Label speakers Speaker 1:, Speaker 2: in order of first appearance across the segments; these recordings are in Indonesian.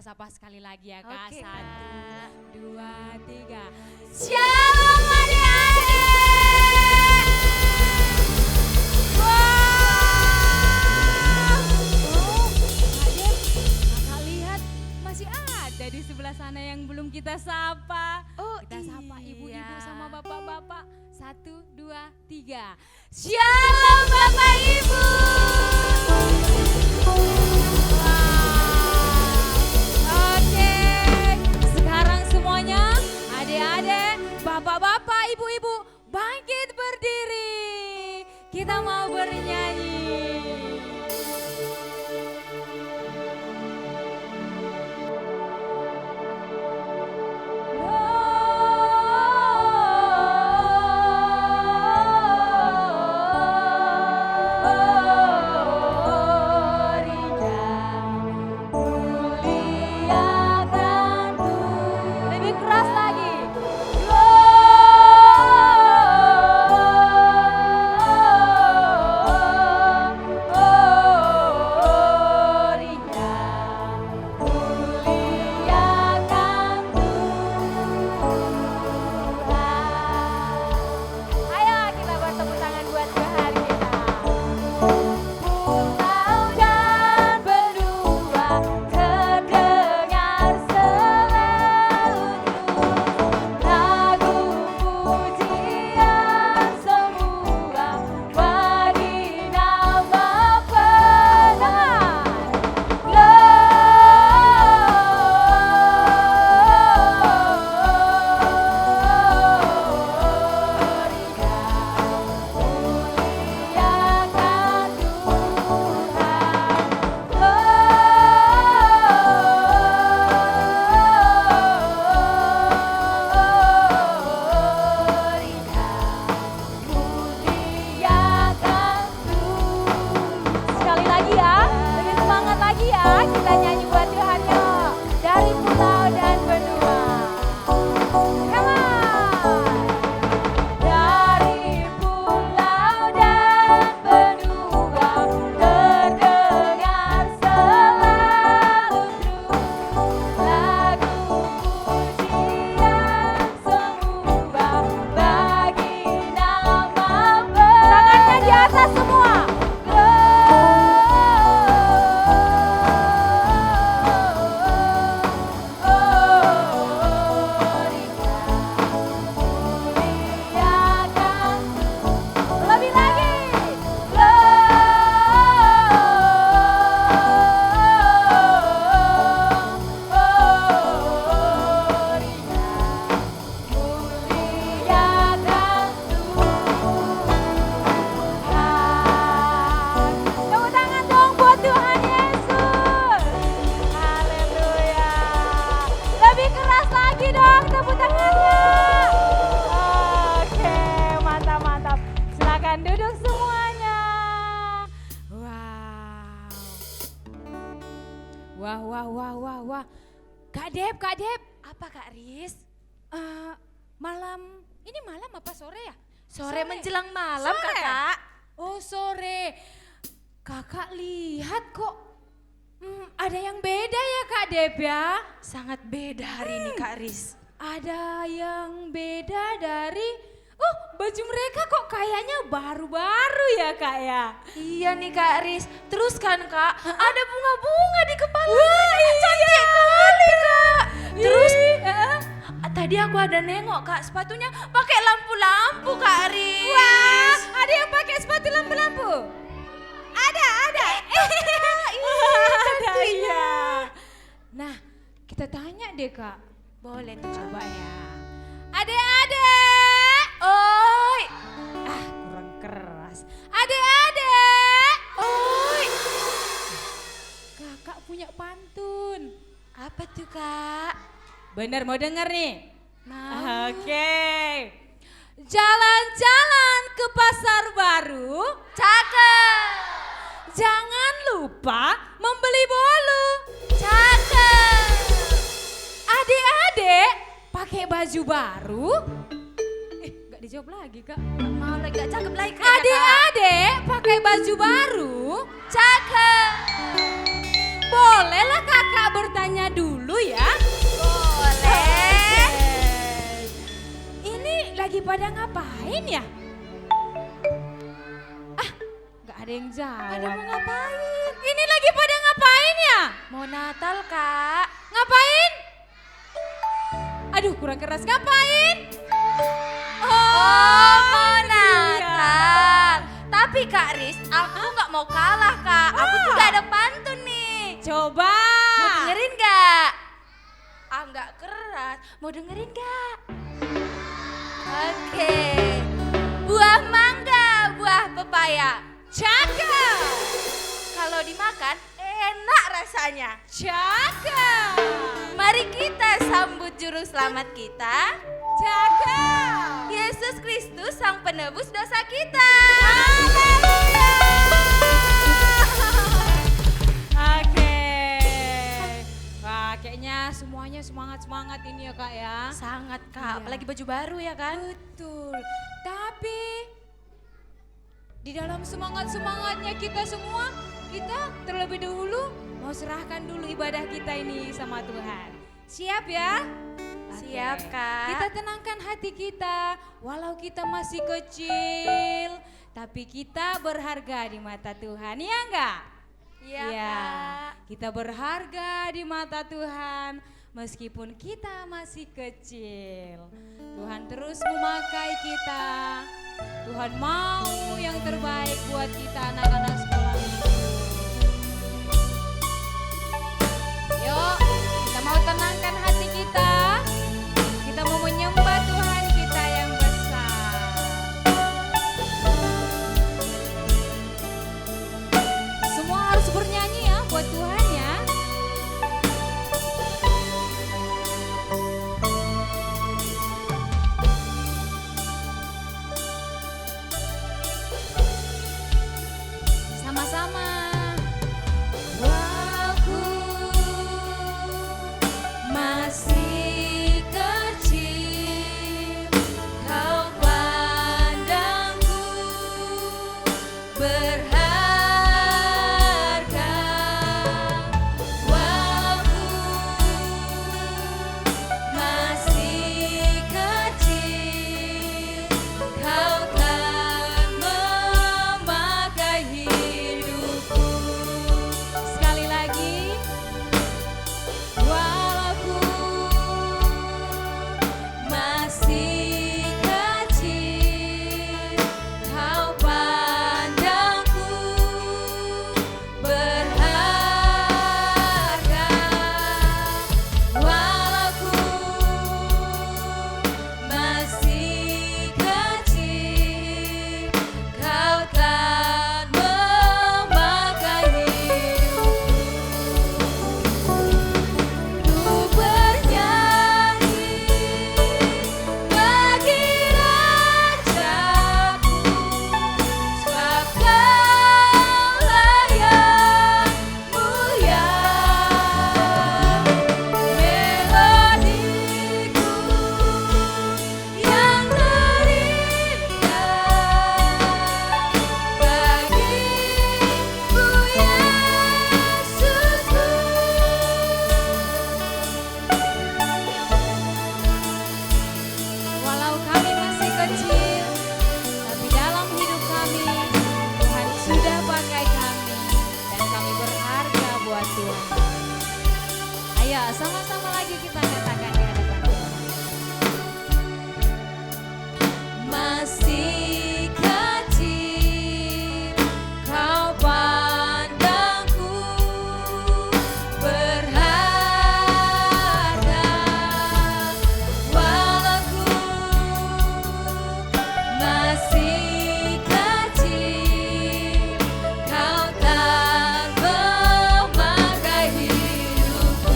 Speaker 1: sapa sekali lagi ya Kak.
Speaker 2: Oke,
Speaker 1: Satu,
Speaker 2: Kak.
Speaker 1: dua, tiga.
Speaker 2: Shalom adik-adik.
Speaker 1: Wow. Oh, Adem, kakak lihat masih ada di sebelah sana yang belum kita sapa.
Speaker 2: Oh,
Speaker 1: Kita sapa ibu-ibu
Speaker 2: iya.
Speaker 1: sama bapak-bapak. Satu, dua, tiga.
Speaker 2: Shalom Bapak Ibu.
Speaker 1: Oke, sekarang semuanya adik-adik, bapak-bapak, ibu-ibu bangkit berdiri. Kita mau bernyanyi. Lebih keras lagi. Ayo kita buat tepuk tangan buat Tuhan kita. Pulau dan benua terdengar seluruh lagu pujian semua bagi nama penamaan. Muliakan sekali lagi ya, lebih semangat lagi ya, kita nyanyi buat Tuhan yuk. Dari pulau dan benua. Come on. Dari pulau dan benua terdengar selalu lagu pujian semua bagi nama tangannya di atas semua. Lebih lagi. Tepuk tangan dong buat Tuhan Yesus. Haleluya. Lebih keras lagi dong tepuk tangannya. Oke, mantap mantap. Silakan duduk semuanya. Wow. Wah wah wah wah wah. Kak Dep, Kak Dep.
Speaker 2: Apa Kak Riz?
Speaker 1: Malam, ini malam apa sore ya?
Speaker 2: Sore menjelang malam
Speaker 1: Sore?
Speaker 2: Kakak.
Speaker 1: Oh sore. Kakak lihat kok ada yang beda ya Kak Dep ya?
Speaker 2: Sangat beda hari ini Kak Riz.
Speaker 1: Ada yang beda dari, baju mereka kok kayaknya baru-baru ya Kak ya?
Speaker 2: Iya nih Kak Riz. Terus kan Kak, ada bunga-bunga di kepala.
Speaker 1: Wah,
Speaker 2: Cantik kali Kak. Terus
Speaker 1: Iya.
Speaker 2: tadi aku ada nengok Kak, sepatunya pakai lampu-lampu Kak Riz.
Speaker 1: Wah, ada yang pakai sepatu lampu-lampu? Ada.
Speaker 2: Ada,
Speaker 1: Iya. Nah, kita tanya deh Kak.
Speaker 2: boleh tuh
Speaker 1: Coba
Speaker 2: Kak.
Speaker 1: ya. Adik-adik.
Speaker 2: Oi,
Speaker 1: Kurang keras. Adik-adik.
Speaker 2: oi.
Speaker 1: Kakak punya pantun.
Speaker 2: Apa tuh Kak?
Speaker 1: Bener mau denger nih?
Speaker 2: Mau.
Speaker 1: Oke. Jalan-jalan ke pasar baru.
Speaker 2: Cakep.
Speaker 1: Jangan lupa membeli bolu.
Speaker 2: Cakep.
Speaker 1: Adik-adik pakai baju baru. Gak dijawab lagi Kak.
Speaker 2: Mau lagi gak cakep lagi kayaknya, Kak.
Speaker 1: Adik-adik pakai baju baru.
Speaker 2: Cakep.
Speaker 1: Bolehlah kakak bertanya dulu ya?
Speaker 2: Boleh.
Speaker 1: Ini lagi pada ngapain ya? Ah, nggak ada yang jawab.
Speaker 2: Pada mau ngapain?
Speaker 1: Ini lagi pada ngapain ya?
Speaker 2: Mau Natal, Kak.
Speaker 1: Ngapain? Aduh, kurang keras. Ngapain?
Speaker 2: Oh, mau
Speaker 1: iya.
Speaker 2: Natal. Tapi Kak Riz, aku nggak mau kalah, Kak. Aku juga ada pantun nih.
Speaker 1: Coba.
Speaker 2: Mau dengerin nggak? Ah, nggak keras. Mau dengerin nggak? Oke. Buah mangga, buah pepaya.
Speaker 1: Cakep.
Speaker 2: Kalau dimakan, enak rasanya.
Speaker 1: Cakep.
Speaker 2: Mari kita sambut juru selamat kita,
Speaker 1: Cakep.
Speaker 2: Yesus Kristus, Sang Penebus dosa kita.
Speaker 1: Oke. Wah, kayaknya semuanya semangat-semangat ini ya Kak ya.
Speaker 2: Sangat, Kak.
Speaker 1: Iya.
Speaker 2: Apalagi baju baru ya kan?
Speaker 1: Betul. Tapi di dalam semangat-semangatnya kita semua, kita terlebih dahulu mau serahkan dulu ibadah kita ini sama Tuhan. Siap ya?
Speaker 2: Siap,
Speaker 1: Oke.
Speaker 2: Kak.
Speaker 1: Kita tenangkan hati kita, walau kita masih kecil, tapi kita berharga di mata Tuhan, ya enggak?
Speaker 2: Iya,
Speaker 1: Iya.
Speaker 2: Kak.
Speaker 1: Kita berharga di mata Tuhan meskipun kita masih kecil. Tuhan terus memakai kita. Tuhan mau yang terbaik buat kita anak-anak sekolah minggu. Yuk, kita mau tenangkan hati kita. Kita mau menyembah Tuhan kita yang besar. Semua harus bernyanyi ya buat Tuhan ya. Sama-sama. Waktu masih kecil, kau pandangku berharga. Waktu masih kecil, kau kan memakai hidupku. Sekali lagi. Walaupun masih kecil, kau pandangku berharga. Walaupun masih kecil, kau kan memakai hidupku. Ku bernyanyi bagi Rajaku, sebab Kaulah yang mulia. Melodiku yang terindah bagimu, Yesusku. Walau kami masih kecil, tapi dalam hidup kami, Tuhan sudah pakai kami, dan kami berharga buat Tuhan. Ayo, sama-sama lagi kita katakan di hadapan Tuhan. Masih kecil, kau pandangku berharga. Walaupun masih kecil, kau kan memakai hidupku.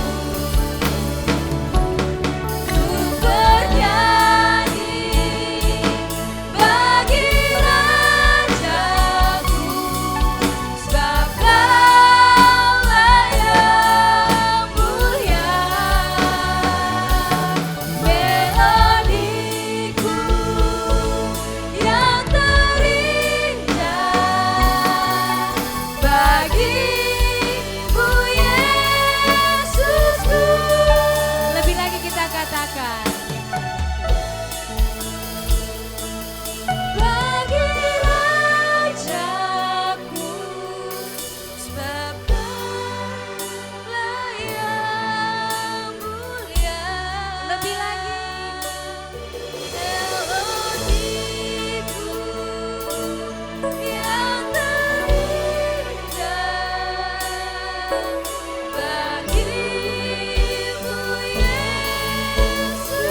Speaker 1: silakan. Bagi rajaku,
Speaker 2: sebab Kaulah yang mulia.
Speaker 1: lebih lagi.
Speaker 2: Elodiku yang terindah, bagimu Yesus.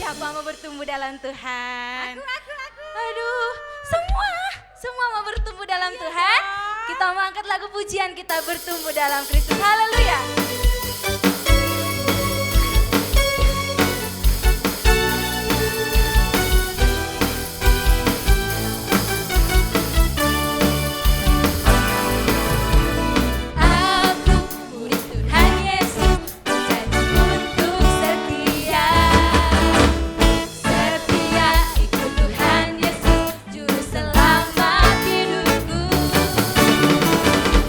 Speaker 2: Siapa mau bertumbuh dalam Tuhan?
Speaker 1: Aku.
Speaker 2: Aduh, semua mau bertumbuh dalam Tuhan. Kita mau angkat lagu pujian, kita bertumbuh dalam Kristus. Haleluya. Aku murid Tuhan Yesus, berjanji untuk setia. Setia ikut Tuhan Yesus, juru selamat hidupku.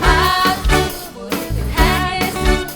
Speaker 2: Aku murid Tuhan Yesus,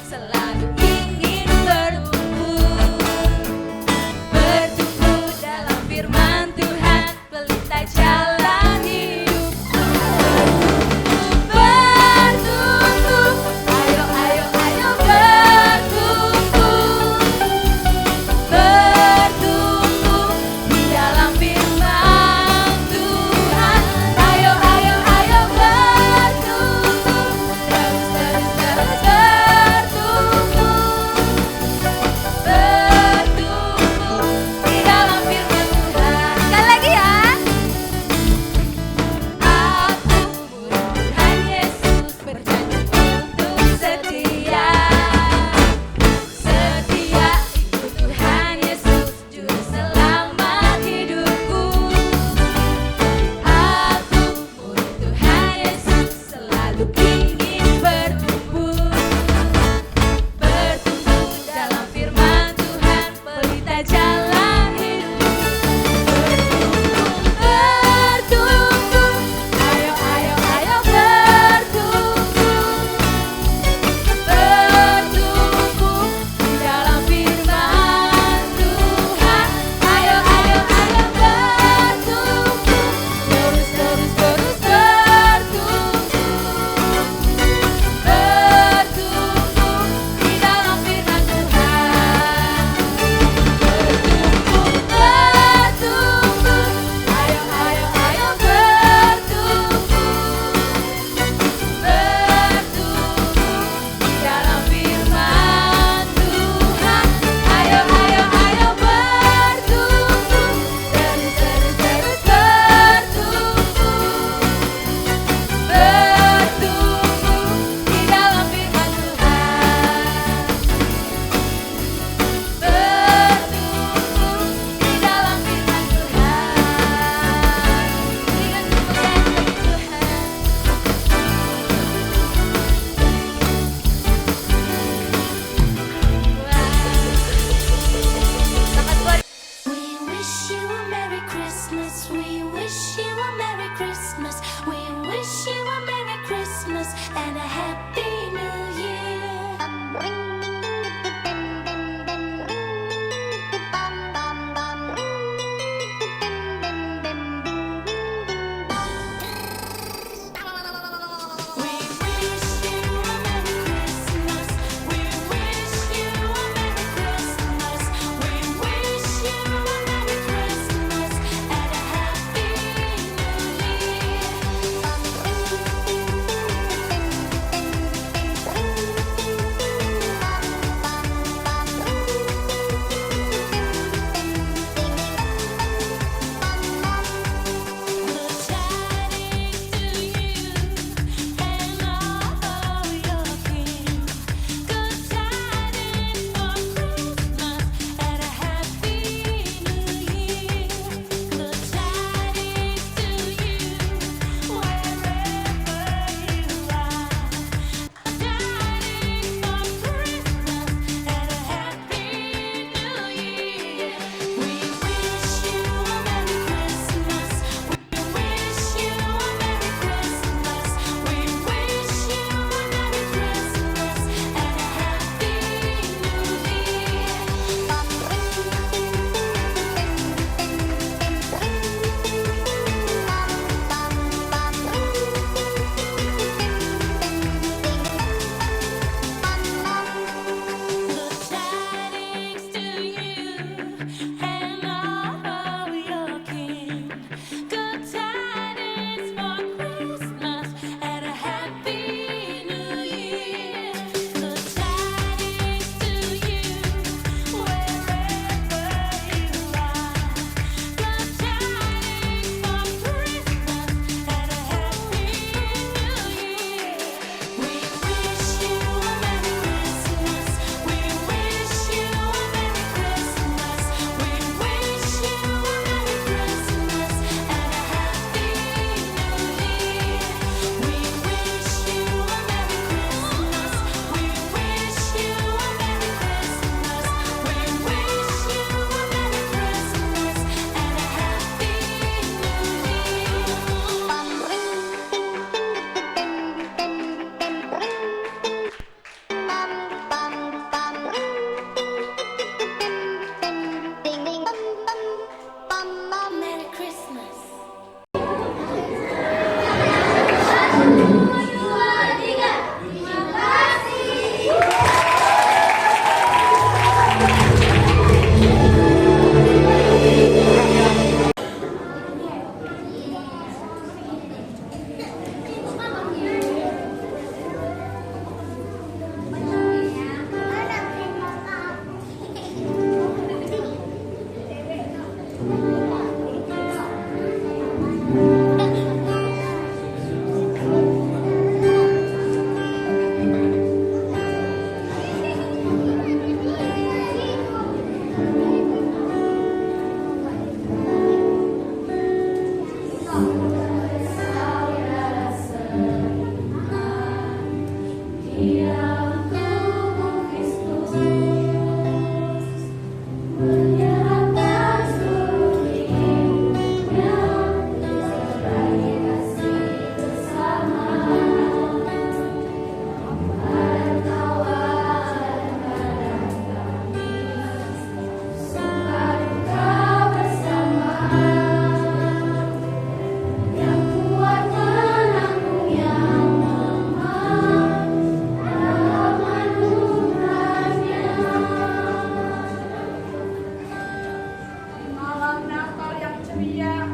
Speaker 3: ceria,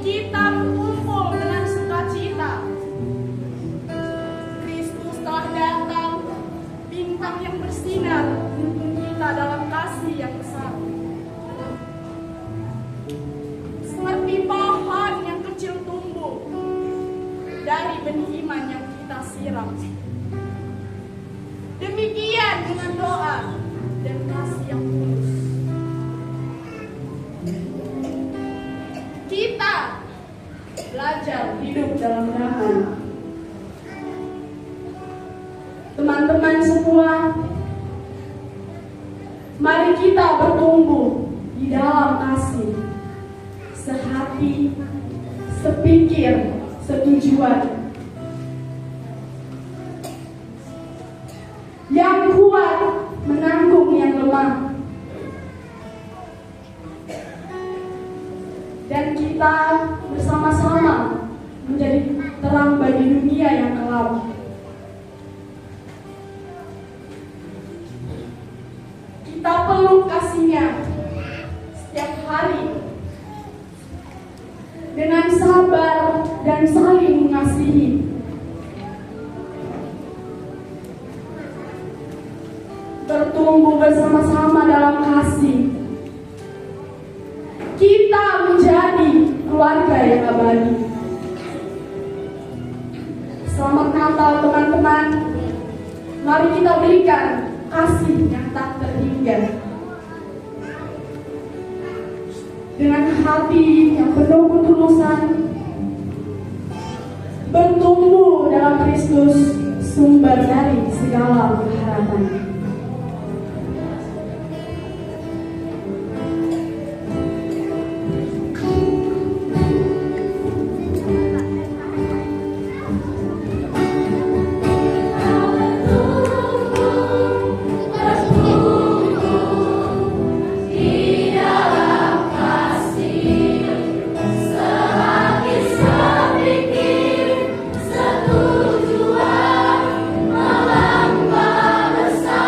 Speaker 3: kita berkumpul dengan sukacita. Kristus telah datang, bintang yang bersinar menuntun kita dalam kasih yang besar. Seperti pohon yang kecil tumbuh dari benih iman yang kita siram. Demikian dengan doa dan kasih yang tulus. Kita belajar hidup dalam damai. Teman-teman semua, mari kita bertumbuh di dalam kasih, sehati, sepikir, setujuan. Yang kuat menanggung yang lemah. Dan kita bersama-sama menjadi terang bagi dunia yang kelam. Kita peluk kasihnya setiap hari dengan sabar dan saling mengasihi. Bertumbuh bersama-sama dalam kasih. Kita menjadi keluarga yang abadi. Selamat Natal teman-teman. Mari kita berikan kasih yang tak terhingga. Dengan hati yang penuh ketulusan, bertumbuh dalam Kristus, sumber dari segala pengharapan.
Speaker 4: Setujuan melambang bersama.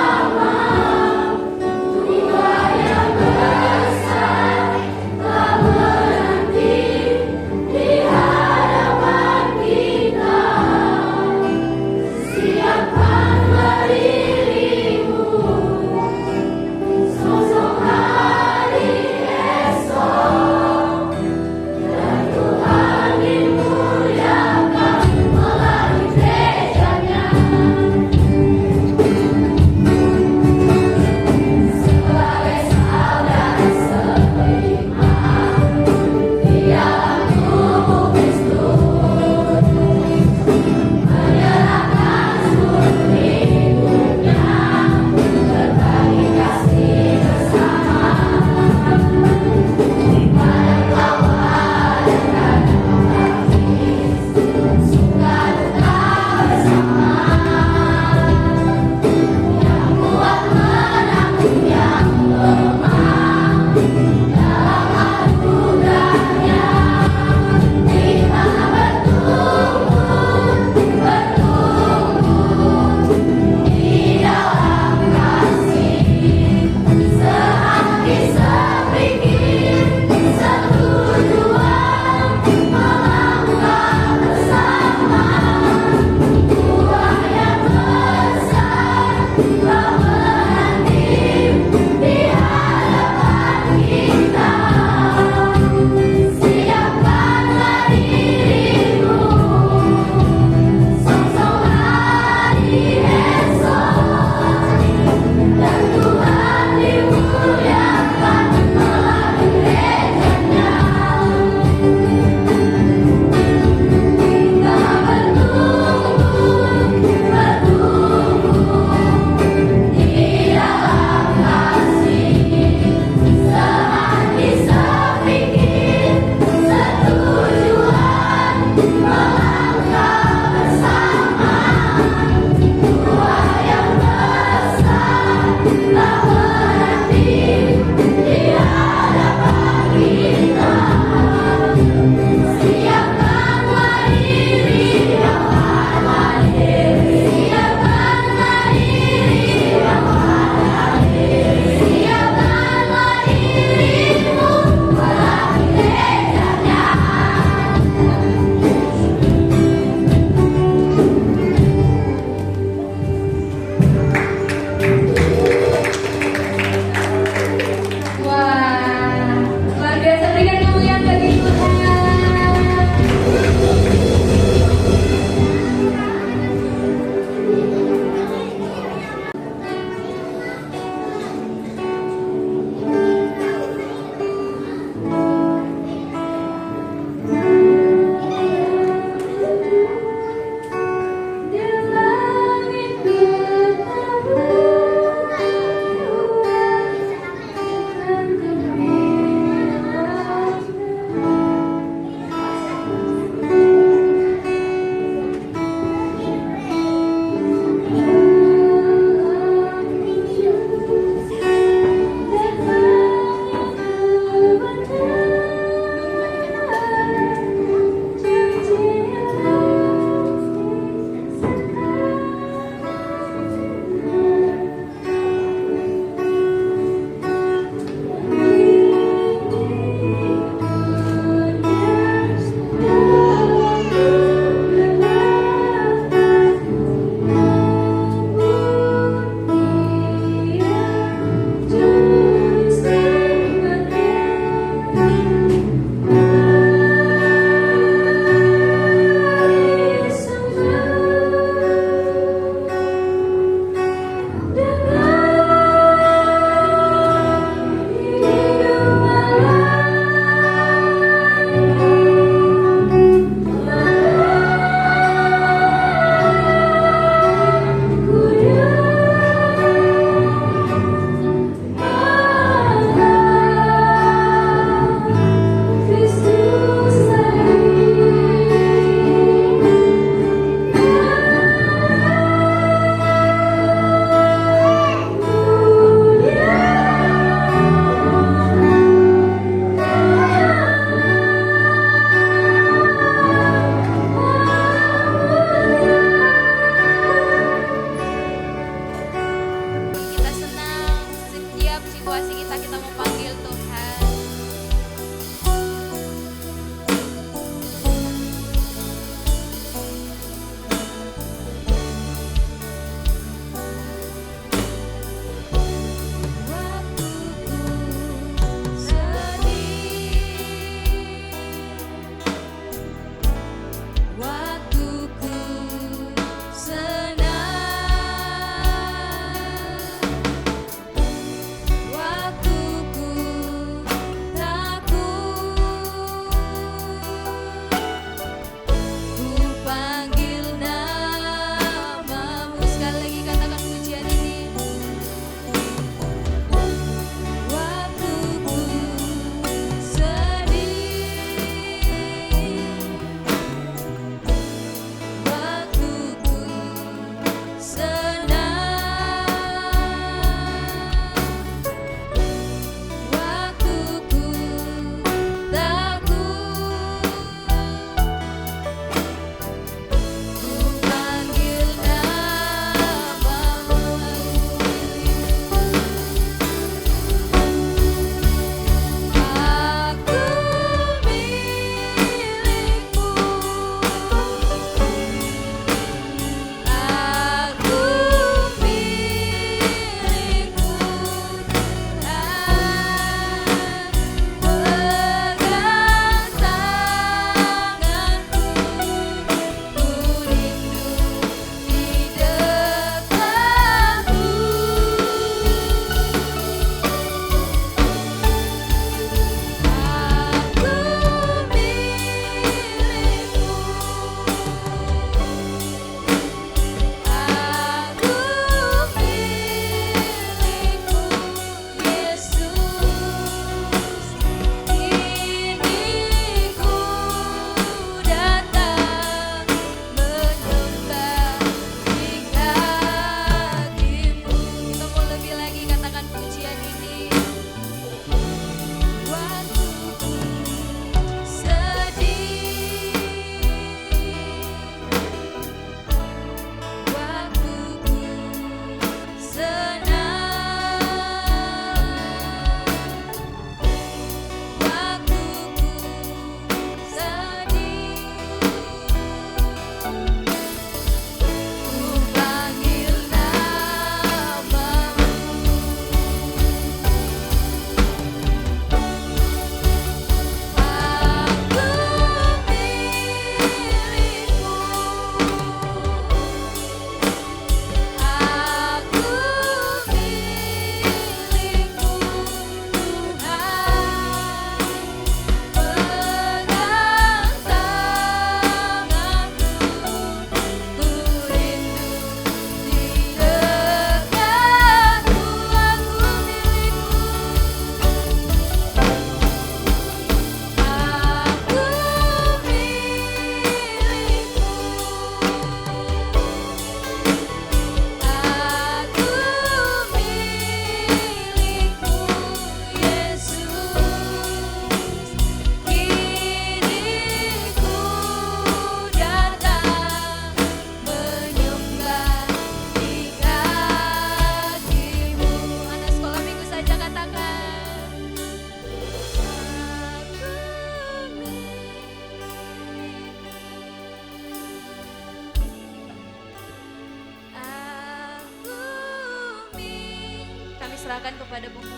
Speaker 2: serahkan kepada Bunda.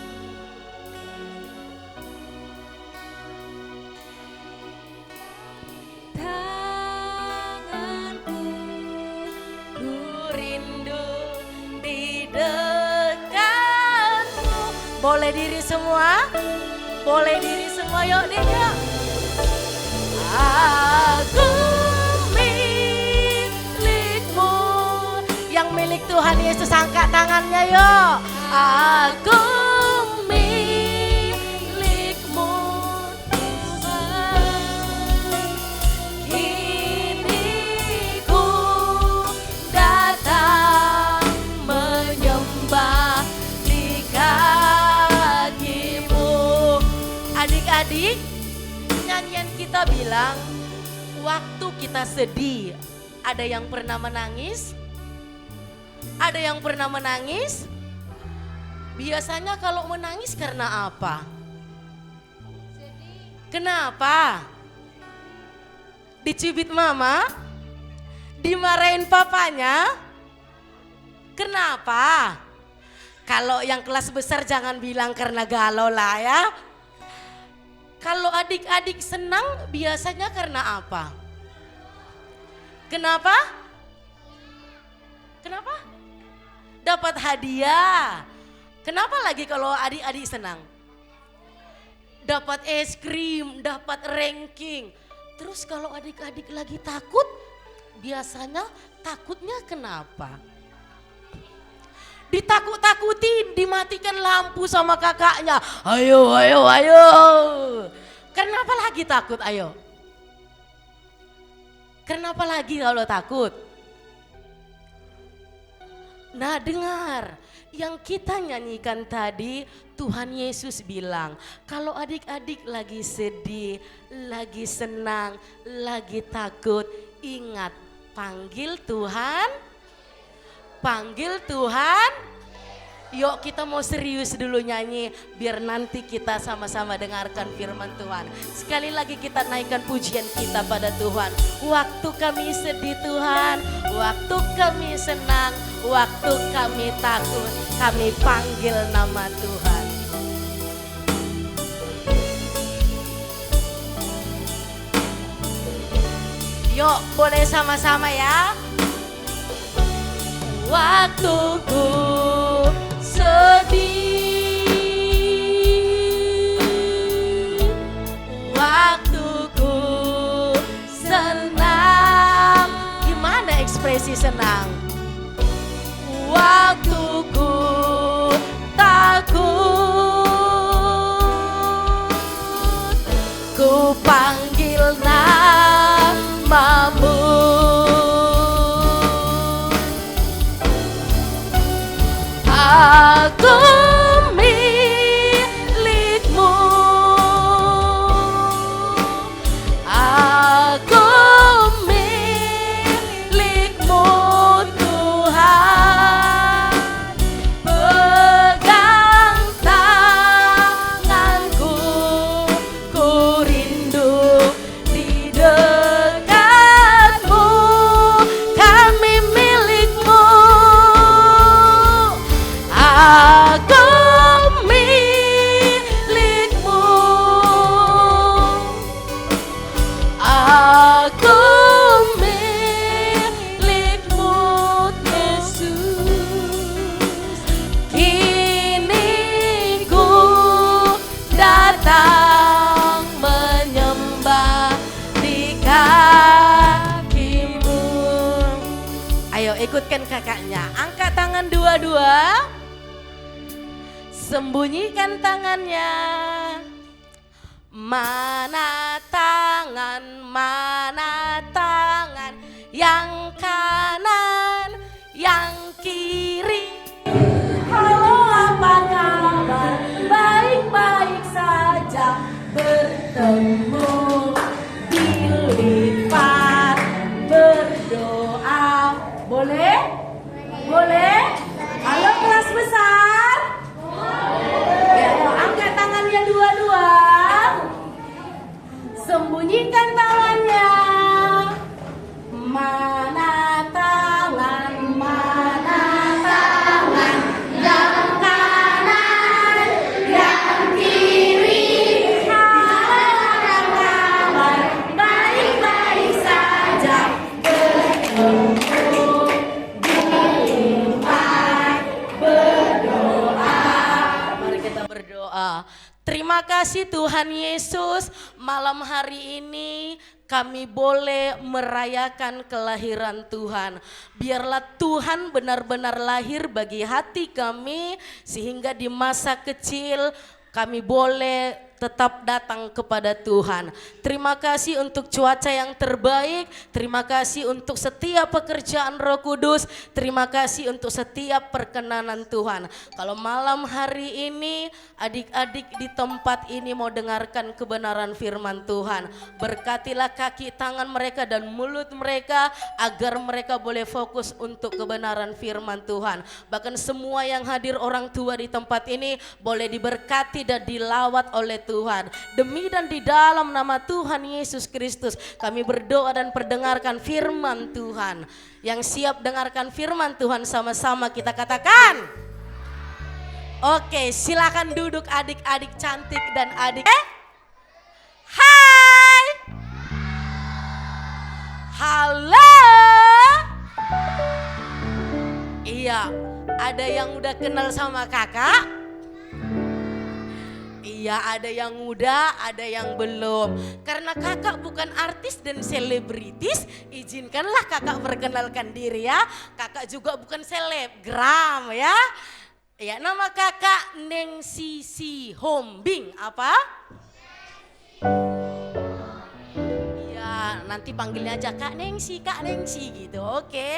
Speaker 2: Tanganku, ku rindu di dekatmu. Boleh diri semua? Boleh diri semua, yuk deh yuk. Aku milikmu. Yang milik Tuhan Yesus angkat tangannya yuk. Aku milikmu Tuhan. Kini ku datang menyembah di kakimu. Adik-adik, nyanyian kita bilang waktu kita sedih, ada yang pernah menangis? Ada yang pernah menangis? Biasanya kalau menangis karena apa? Kenapa? Dicubit mama? Dimarahin papanya? Kenapa? Kalau yang kelas besar jangan bilang karena galau lah ya. Kalau adik-adik senang biasanya karena apa? Kenapa? Kenapa? Dapat hadiah. Kenapa lagi kalau adik-adik senang? Dapat es krim, dapat ranking. Terus kalau adik-adik lagi takut, biasanya takutnya kenapa? Ditakut-takutin, dimatikan lampu sama kakaknya. Ayo, ayo, ayo. Kenapa lagi takut, ayo? Kenapa lagi kalau takut? Nah dengar, yang kita nyanyikan tadi Tuhan Yesus bilang, kalau adik-adik lagi sedih, lagi senang, lagi takut, ingat panggil Tuhan, panggil Tuhan. Yuk kita mau serius dulu nyanyi, biar nanti kita sama-sama dengarkan firman Tuhan. Sekali lagi kita naikkan pujian kita pada Tuhan. Waktu kami sedih Tuhan, waktu kami senang, waktu kami takut, kami panggil nama Tuhan. Yuk boleh sama-sama ya. Waktuku sedih, waktuku senang. Gimana ekspresi senang? Waktuku takut, ku panggil namamu. Aku milikmu, aku milikmu Tuhan. Pegang tanganku, ku rindu di dekatmu. Kami milikmu. Aku milikmu, aku milikmu Yesus. Kini ku datang menyembah di kakimu. Ayo ikutkan kakaknya, angkat tangan dua-dua. Sembunyikan tangannya. Mana tangan yang kanan, yang kiri. Halo apa kabar, baik-baik saja. Bertemu dilipat berdoa. Boleh? Boleh? Halo kelas besar. Ya, angkat tangannya dua-dua. kasih Tuhan Yesus, malam hari ini kami boleh merayakan kelahiran Tuhan. Biarlah Tuhan benar-benar lahir bagi hati kami, sehingga di masa kecil kami boleh tetap datang kepada Tuhan. Terima kasih untuk cuaca yang terbaik, terima kasih untuk setiap pekerjaan Roh Kudus, terima kasih untuk setiap perkenanan Tuhan. Kalau malam hari ini adik-adik di tempat ini mau dengarkan kebenaran firman Tuhan, berkatilah kaki tangan mereka dan mulut mereka agar mereka boleh fokus untuk kebenaran firman Tuhan. Bahkan semua yang hadir orang tua di tempat ini boleh diberkati dan dilawat oleh Tuhan. Demi dan di dalam nama Tuhan Yesus Kristus kami berdoa dan perdengarkan firman Tuhan. Yang siap dengarkan firman Tuhan sama-sama kita katakan. Oke, silakan duduk adik-adik cantik dan adik. Hai. Halo. Iya, ada yang udah kenal sama kakak? Iya, ada yang muda, ada yang belum. Karena kakak bukan artis dan selebritis, izinkanlah kakak perkenalkan diri ya. Kakak juga bukan selebgram ya. Ya, nama kakak Neng Sisi Hombing. Apa? Iya, nanti panggilnya aja Kak Nengsi gitu, oke?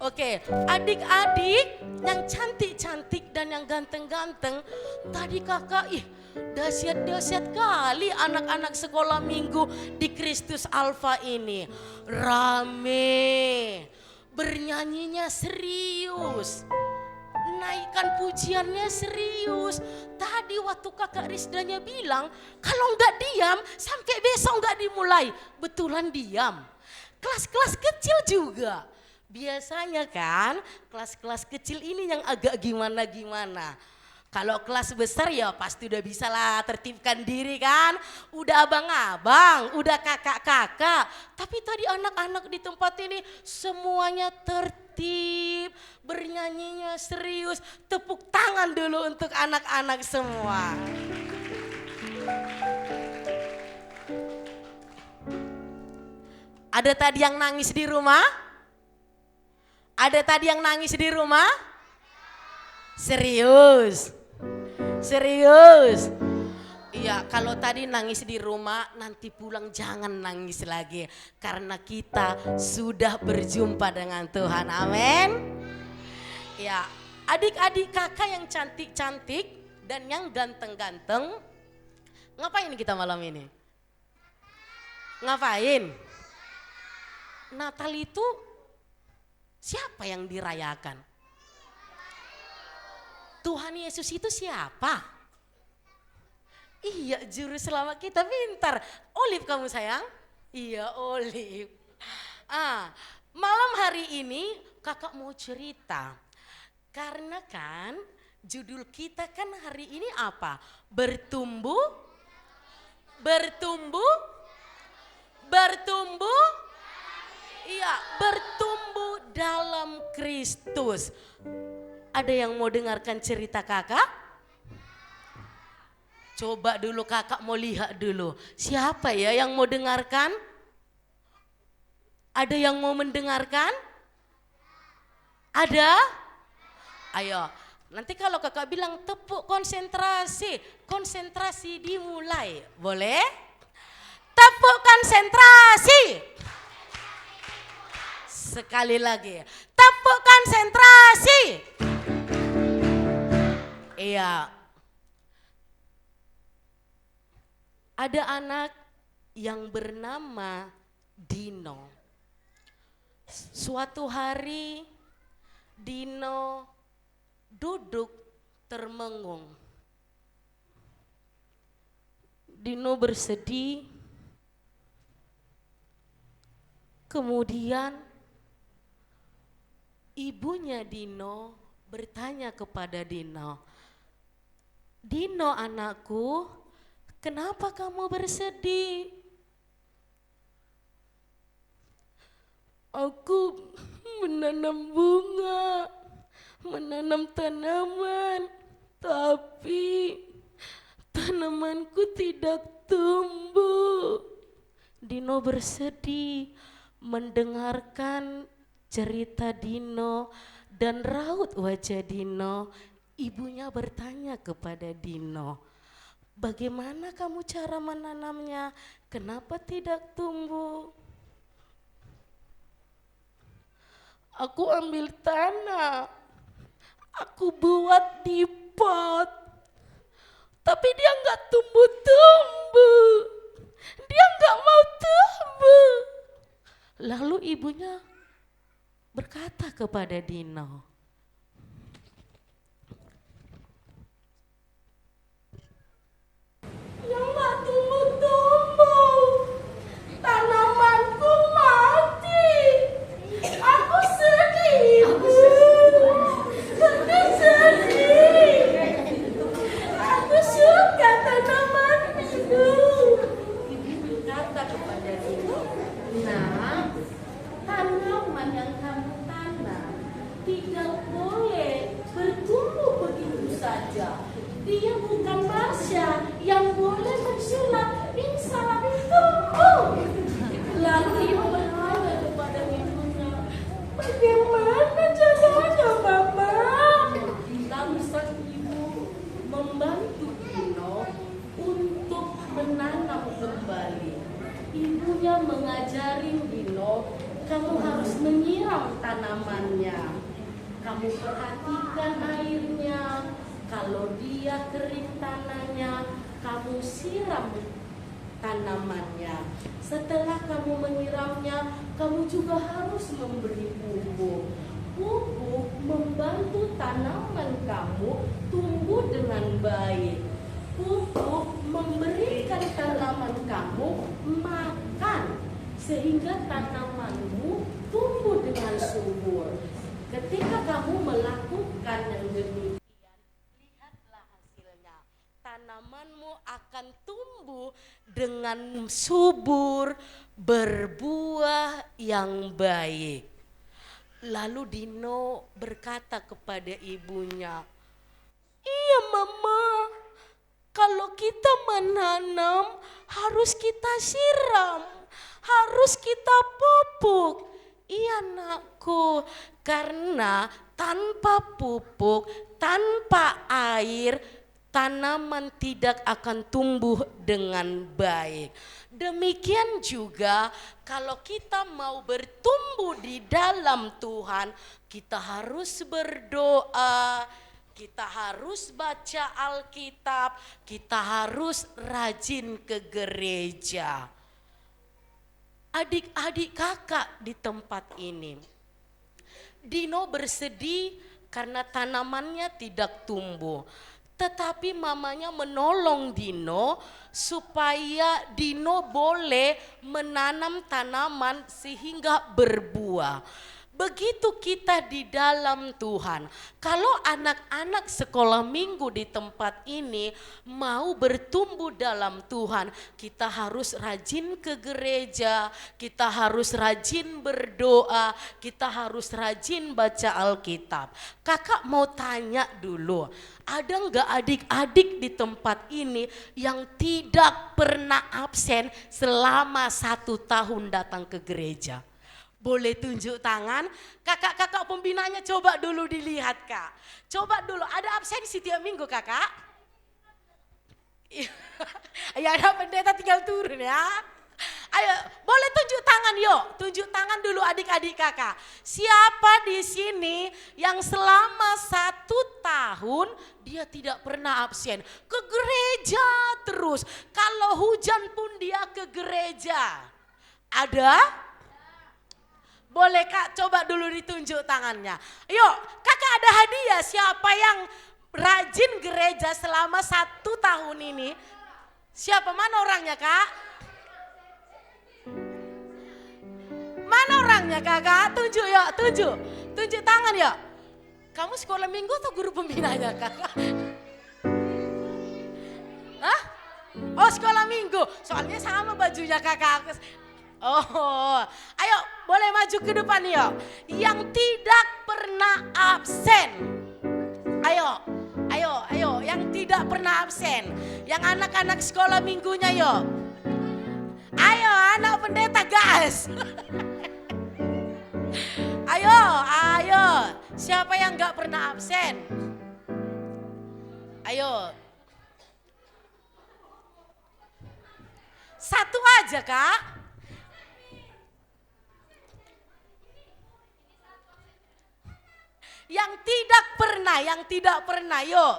Speaker 2: Oke, adik-adik yang cantik-cantik dan yang ganteng-ganteng, tadi kakak dahsyat-dahsyat kali anak-anak sekolah minggu di Kristus Alfa ini. Rame, bernyanyinya serius, naikkan pujiannya serius. Tadi waktu kakak Rizdanya bilang kalau nggak diam sampai besok nggak dimulai, betulan diam. Kelas-kelas kecil juga. Biasanya kan kelas-kelas kecil ini yang agak gimana-gimana. Kalau kelas besar ya pasti udah bisa lah tertibkan diri kan. Udah abang-abang, udah kakak-kakak. Tapi tadi anak-anak di tempat ini semuanya tertib, bernyanyinya serius. Tepuk tangan dulu untuk anak-anak semua. Ada tadi yang nangis di rumah? Ada tadi yang nangis di rumah? Serius? Serius? Iya, kalau tadi nangis di rumah, nanti pulang jangan nangis lagi. Karena kita sudah berjumpa dengan Tuhan, amin. Ya, adik-adik kakak yang cantik-cantik dan yang ganteng-ganteng, ngapain kita malam ini? Ngapain? Natal itu siapa yang dirayakan? Tuhan Yesus itu siapa? Iya, juru selamat kita, pintar. Olive kamu sayang? Iya, Olive. Malam hari ini kakak mau cerita. Karena kan judul kita kan hari ini apa? Bertumbuh, iya, bertumbuh dalam Kristus. Ada yang mau dengarkan cerita kakak? Coba dulu kakak mau lihat dulu. Siapa ya yang mau dengarkan? Ada yang mau mendengarkan? Ada? Ayo, nanti kalau kakak bilang tepuk konsentrasi, konsentrasi dimulai. Boleh? Tepuk konsentrasi. Sekali lagi, tepuk konsentrasi. Iya. Ada anak yang bernama Dino. Suatu hari Dino duduk termengung. Dino bersedih. Kemudian ibunya Dino bertanya kepada Dino, "Dino anakku, kenapa kamu bersedih?" "Aku menanam bunga, menanam tanaman, tanamanku tidak tumbuh. Dino bersedih mendengarkan cerita Dino dan raut wajah Dino. Ibunya bertanya kepada Dino, bagaimana kamu cara menanamnya? Kenapa tidak tumbuh? Aku ambil tanah, aku buat di pot, tapi dia nggak tumbuh-tumbuh. Dia nggak mau tumbuh. Lalu ibunya berkata kepada Dino,
Speaker 3: Yang nggak tumbuh-tumbuh, tanamanku mati. Aku sedih, Bu. Aku sedih. Aku suka tanaman itu.
Speaker 2: ibu berkata kepada Dino, nah, tanaman yang kamu tanam tidak boleh bertumbuh begitu saja. Dia bukan Marsha yang boleh bersulap, insya tumbuh. Lalu ibu bertanya kepada ibunya,
Speaker 3: Bagaimana caranya, Mama?
Speaker 2: lalu sang ibu membantu Dino untuk menanam kembali. Ibunya mengajari Dino, kamu harus menyiram tanamannya. Kamu perhatikan airnya. Kalau dia kering tanahnya, kamu siram tanamannya. Setelah kamu menyiramnya, kamu juga harus memberi pupuk. Pupuk membantu tanaman kamu tumbuh dengan baik. Pupuk memberikan tanaman kamu makan sehingga tanamanmu tumbuh dengan subur. Ketika kamu melakukan yang demikian, lihatlah hasilnya. Tanamanmu akan tumbuh dengan subur, berbuah yang baik. Lalu Dino berkata kepada ibunya, iya Mama, kalau kita menanam harus kita siram, harus kita pupuk. Iya Nakku, karena tanpa pupuk, tanpa air, tanaman tidak akan tumbuh dengan baik. Demikian juga kalau kita mau bertumbuh di dalam Tuhan, kita harus berdoa, kita harus baca Alkitab, kita harus rajin ke gereja. Adik-adik kakak di tempat ini, Dino bersedih karena tanamannya tidak tumbuh. Tetapi mamanya menolong Dino supaya Dino boleh menanam tanaman sehingga berbuah. Begitu kita di dalam Tuhan. Kalau anak-anak sekolah minggu di tempat ini mau bertumbuh dalam Tuhan, kita harus rajin ke gereja, kita harus rajin berdoa, kita harus rajin baca Alkitab. Kakak mau tanya dulu, ada enggak adik-adik di tempat ini yang tidak pernah absen selama 1 tahun datang ke gereja? Boleh tunjuk tangan, kakak-kakak pembinanya coba dulu dilihat Kak. Coba dulu, ada absensi tiap minggu kakak? Ya ada pendeta tinggal turun ya. Ayo boleh tunjuk tangan yuk, tunjuk tangan dulu adik-adik kakak. Siapa di sini yang selama 1 tahun dia tidak pernah absen? Ke gereja terus, kalau hujan pun dia ke gereja. Ada? Boleh Kak, coba dulu ditunjuk tangannya. Yuk, kakak ada hadiah. Siapa yang rajin gereja selama 1 tahun ini? Siapa? Mana orangnya Kak? Mana orangnya kakak? Tunjuk yuk, tunjuk. Tunjuk tangan yuk. Kamu sekolah minggu atau guru pembinanya kakak? Hah? Oh sekolah minggu, soalnya sama bajunya kakak. Oh, ayo boleh maju ke depan yuk. Yang tidak pernah absen. Ayo, ayo, ayo. yang tidak pernah absen. Yang anak-anak sekolah minggunya yuk. Ayo anak pendeta gas. Ayo. Siapa yang gak pernah absen? Ayo. Satu aja Kak. Yang tidak pernah yuk.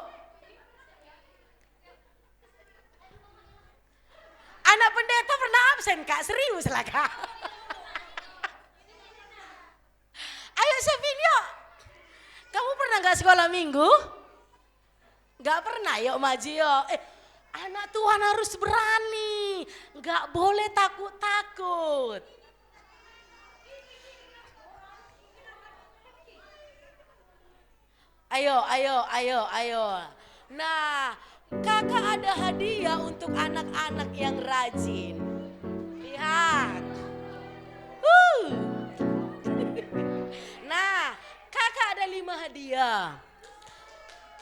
Speaker 2: Anak pendeta pernah absen Kak, serius lah Kak. Ayo Sevin yuk. Kamu pernah gak sekolah minggu? Gak pernah, yuk maju yuk. Anak Tuhan harus berani, gak boleh takut-takut. Ayo. Nah, kakak ada hadiah untuk anak-anak yang rajin. Lihat. Nah, kakak ada 5 hadiah.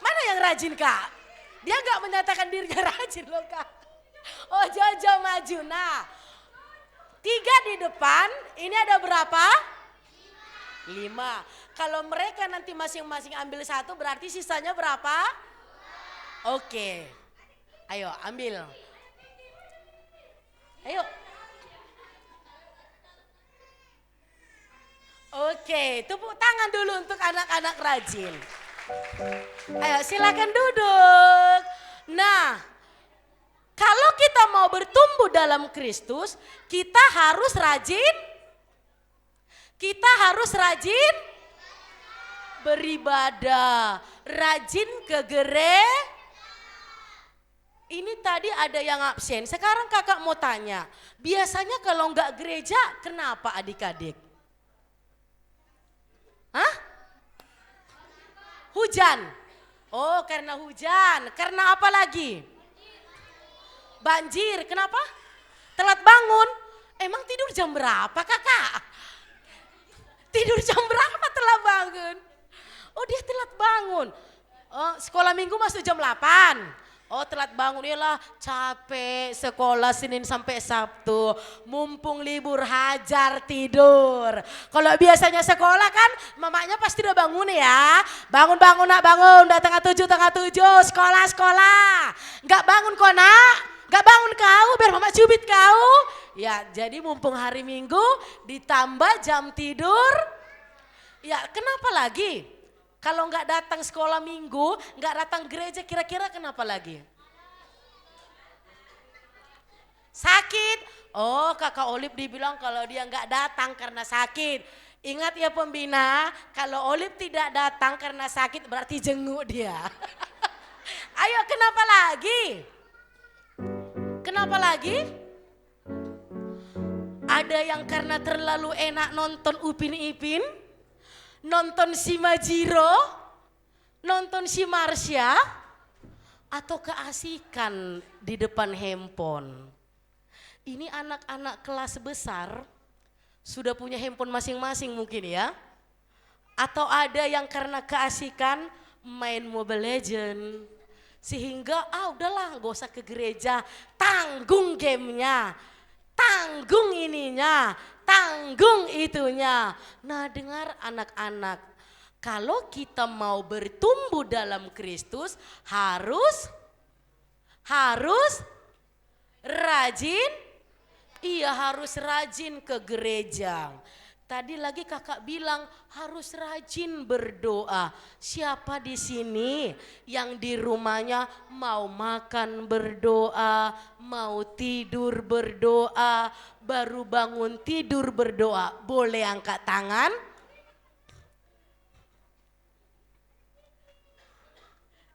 Speaker 2: Mana yang rajin Kak? Dia gak menyatakan dirinya rajin loh Kak. Oh Jojo maju. Nah, 3 di depan, ini ada berapa? 5. Kalau mereka nanti masing-masing ambil 1 berarti sisanya berapa? Oke. Ayo ambil. Ayo. Oke, tepuk tangan dulu untuk anak-anak rajin. Ayo silakan duduk. Nah, kalau kita mau bertumbuh dalam Kristus, kita harus rajin. Kita harus rajin beribadah, rajin ke gereja. Ini tadi ada yang absen. Sekarang kakak mau tanya, biasanya kalau enggak gereja, kenapa adik-adik? Hah? Hujan. Oh, karena hujan. Karena apa lagi? Banjir. Kenapa? Telat bangun. Emang tidur jam berapa, Kakak? Tidur jam berapa telat bangun? Oh, dia telat bangun. Oh, sekolah minggu masuk jam 8. Oh, telat bangun, iyalah capek sekolah Senin sampai Sabtu. Mumpung libur hajar tidur. Kalau biasanya sekolah kan mamanya pasti udah bangun ya. Bangun nak bangun, udah tengah tujuh, sekolah. Gak bangun kok nak, gak bangun kau biar mama cubit kau. Ya jadi mumpung hari Minggu ditambah jam tidur. Ya kenapa lagi? Kalau nggak datang sekolah minggu, nggak datang gereja, kira-kira kenapa lagi? Sakit. Oh, kakak Olip dibilang kalau dia nggak datang karena sakit. Ingat ya pembina, kalau Olip tidak datang karena sakit berarti jenguk dia. Ayo kenapa lagi? Kenapa lagi? Ada yang karena terlalu enak nonton Upin Ipin? Nonton si Majiro, nonton si Marsha, atau keasikan di depan handphone. Ini anak-anak kelas besar sudah punya handphone masing-masing mungkin ya. Atau ada yang karena keasikan main Mobile Legend. Sehingga udahlah gak usah ke gereja, tanggung gamenya, tanggung ininya, tanggung itunya. Nah dengar anak-anak, kalau kita mau bertumbuh dalam Kristus harus rajin. Iya harus rajin ke gereja. Tadi lagi kakak bilang harus rajin berdoa. Siapa di sini yang di rumahnya mau makan berdoa, mau tidur berdoa, baru bangun tidur berdoa? Boleh angkat tangan?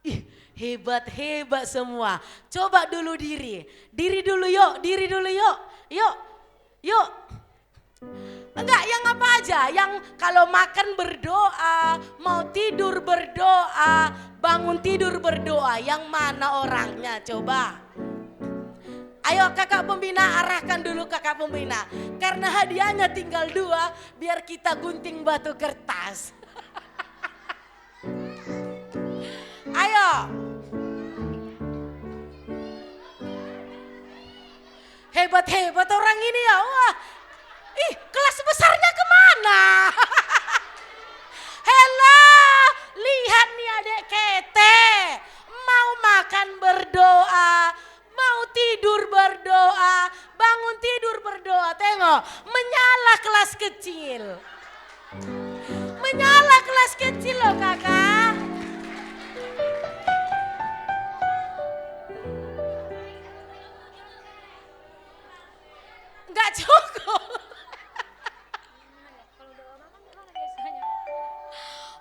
Speaker 2: Ih, hebat semua. Coba dulu diri dulu yuk, Yuk. Enggak, yang apa aja? Yang kalau makan berdoa, mau tidur berdoa, bangun tidur berdoa. Yang mana orangnya? Coba. Ayo kakak pembina, arahkan dulu kakak pembina. Karena hadiahnya tinggal 2, biar kita gunting batu kertas. Ayo. Hebat-hebat orang ini ya. Wah, ih kelas besarnya kemana? Hello, lihat nih adik kete. Mau makan berdoa, mau tidur berdoa, bangun tidur berdoa. Tengok, menyala kelas kecil. Menyala kelas kecil loh kakak. Enggak cukup.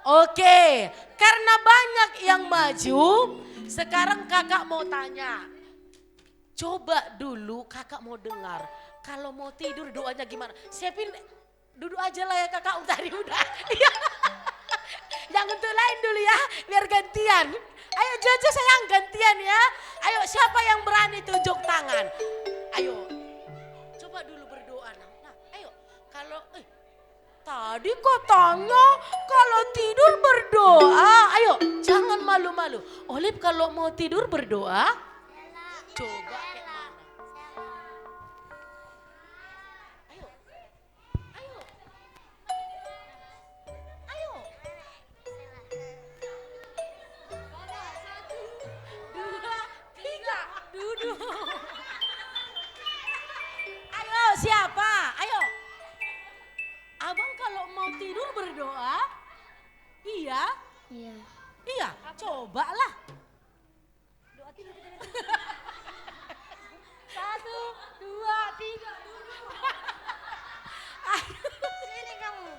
Speaker 2: Oke, karena banyak yang maju, sekarang kakak mau tanya. Coba dulu kakak mau dengar, kalau mau tidur doanya gimana? Siapin, duduk aja lah ya kakak, tadi udah. Yang untuk lain dulu ya, biar gantian. Ayo Jojo sayang gantian ya. Ayo siapa yang berani tunjuk tangan? Ayo, coba dulu berdoa. Nah, ayo, kalau... Tadi katanya kalau tidur berdoa. Ayo jangan malu-malu. Olip kalau mau tidur berdoa. Coba kayak mana. Ayo. Ayo. Ayo. Dua, tiga. Duduk. Ayo siapa? Ayo. Abang kalau mau tidur berdoa, iya?
Speaker 4: Iya.
Speaker 2: Iya, cobalah.
Speaker 1: Doa tidur. 1, 2, 3. Sini kamu.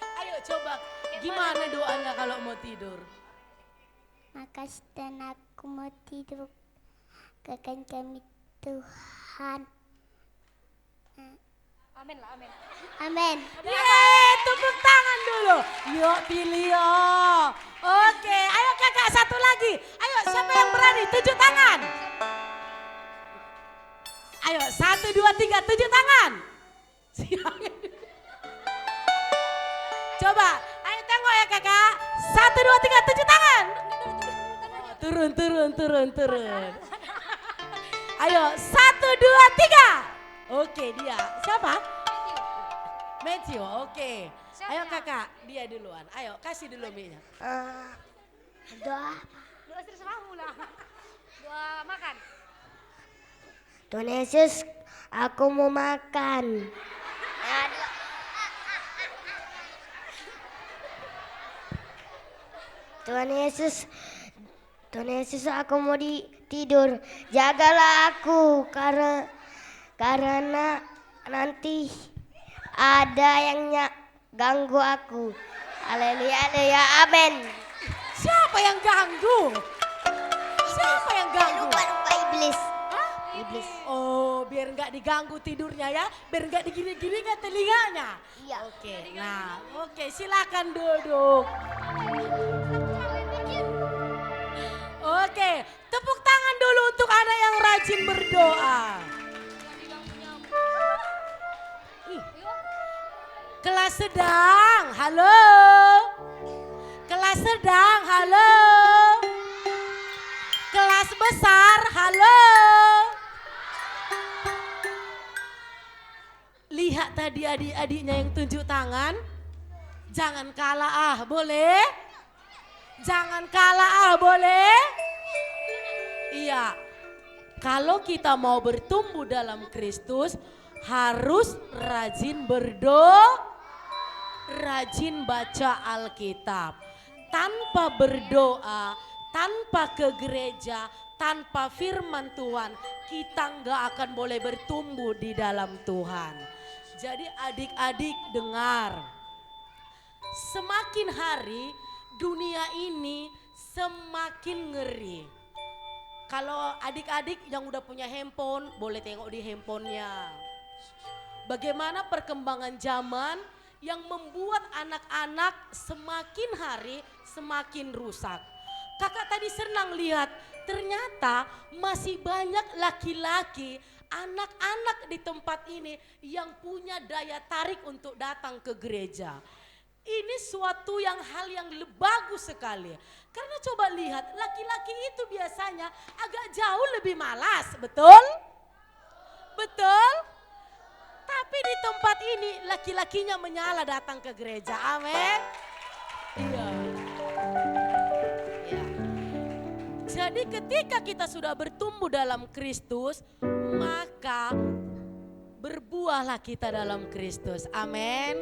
Speaker 2: Ayo coba, gimana doanya kalau mau tidur?
Speaker 4: Makasih dan aku mau tidur. Kakak kami Tuhan.
Speaker 1: Amin lah, amin.
Speaker 4: Amin.
Speaker 2: Yeay, tepuk tangan dulu. Yuk pilih yuk. Oke, ayo kakak satu lagi. Ayo siapa yang berani? Tunjuk tangan. Ayo 1, 2, 3, tunjuk tangan. Coba, ayo tengok ya kakak. 1, 2, 3, tunjuk tangan. Turun, turun, turun, turun. Ayo 1, 2, 3. Oke dia, siapa? Matthew, oke. Ayo kakak, dia duluan. Ayo kasih dulu minyak.
Speaker 4: Doa.
Speaker 1: Doa serahmu lah. Doa makan.
Speaker 4: Tuhan Yesus, aku mau makan. Tuhan Yesus, aku mau tidur. Jagalah aku karena nanti ada yang ganggu aku. Haleluya, haleluya, amin.
Speaker 2: Siapa yang ganggu? Siapa yang ganggu?
Speaker 4: Lupa iblis. Iblis.
Speaker 2: Oh, biar nggak diganggu tidurnya ya, biar nggak digini-gini telinganya.
Speaker 4: Iya.
Speaker 2: Oke, nah, oke, silakan duduk. Oke, tepuk tangan dulu untuk anak yang rajin berdoa. Kelas sedang, halo. Kelas sedang, halo. Kelas besar, halo. Lihat tadi adik-adiknya yang tunjuk tangan. Jangan kalah boleh? Jangan kalah boleh? Iya. Kalau kita mau bertumbuh dalam Kristus, harus rajin berdoa. Rajin baca Alkitab. Tanpa berdoa, tanpa ke gereja, tanpa firman Tuhan, kita nggak akan boleh bertumbuh di dalam Tuhan. Jadi adik-adik dengar, semakin hari dunia ini semakin ngeri. Kalau adik-adik yang udah punya handphone, boleh tengok di handphonenya. Bagaimana perkembangan zaman yang membuat anak-anak semakin hari semakin rusak. Kakak tadi senang lihat ternyata masih banyak laki-laki, anak-anak di tempat ini yang punya daya tarik untuk datang ke gereja. Ini suatu hal yang bagus sekali. Karena coba lihat, laki-laki itu biasanya agak jauh lebih malas, betul? Betul? Tapi di tempat ini laki-lakinya menyala datang ke gereja, amin. Iya. Ya. Jadi ketika kita sudah bertumbuh dalam Kristus, maka berbuahlah kita dalam Kristus, amin.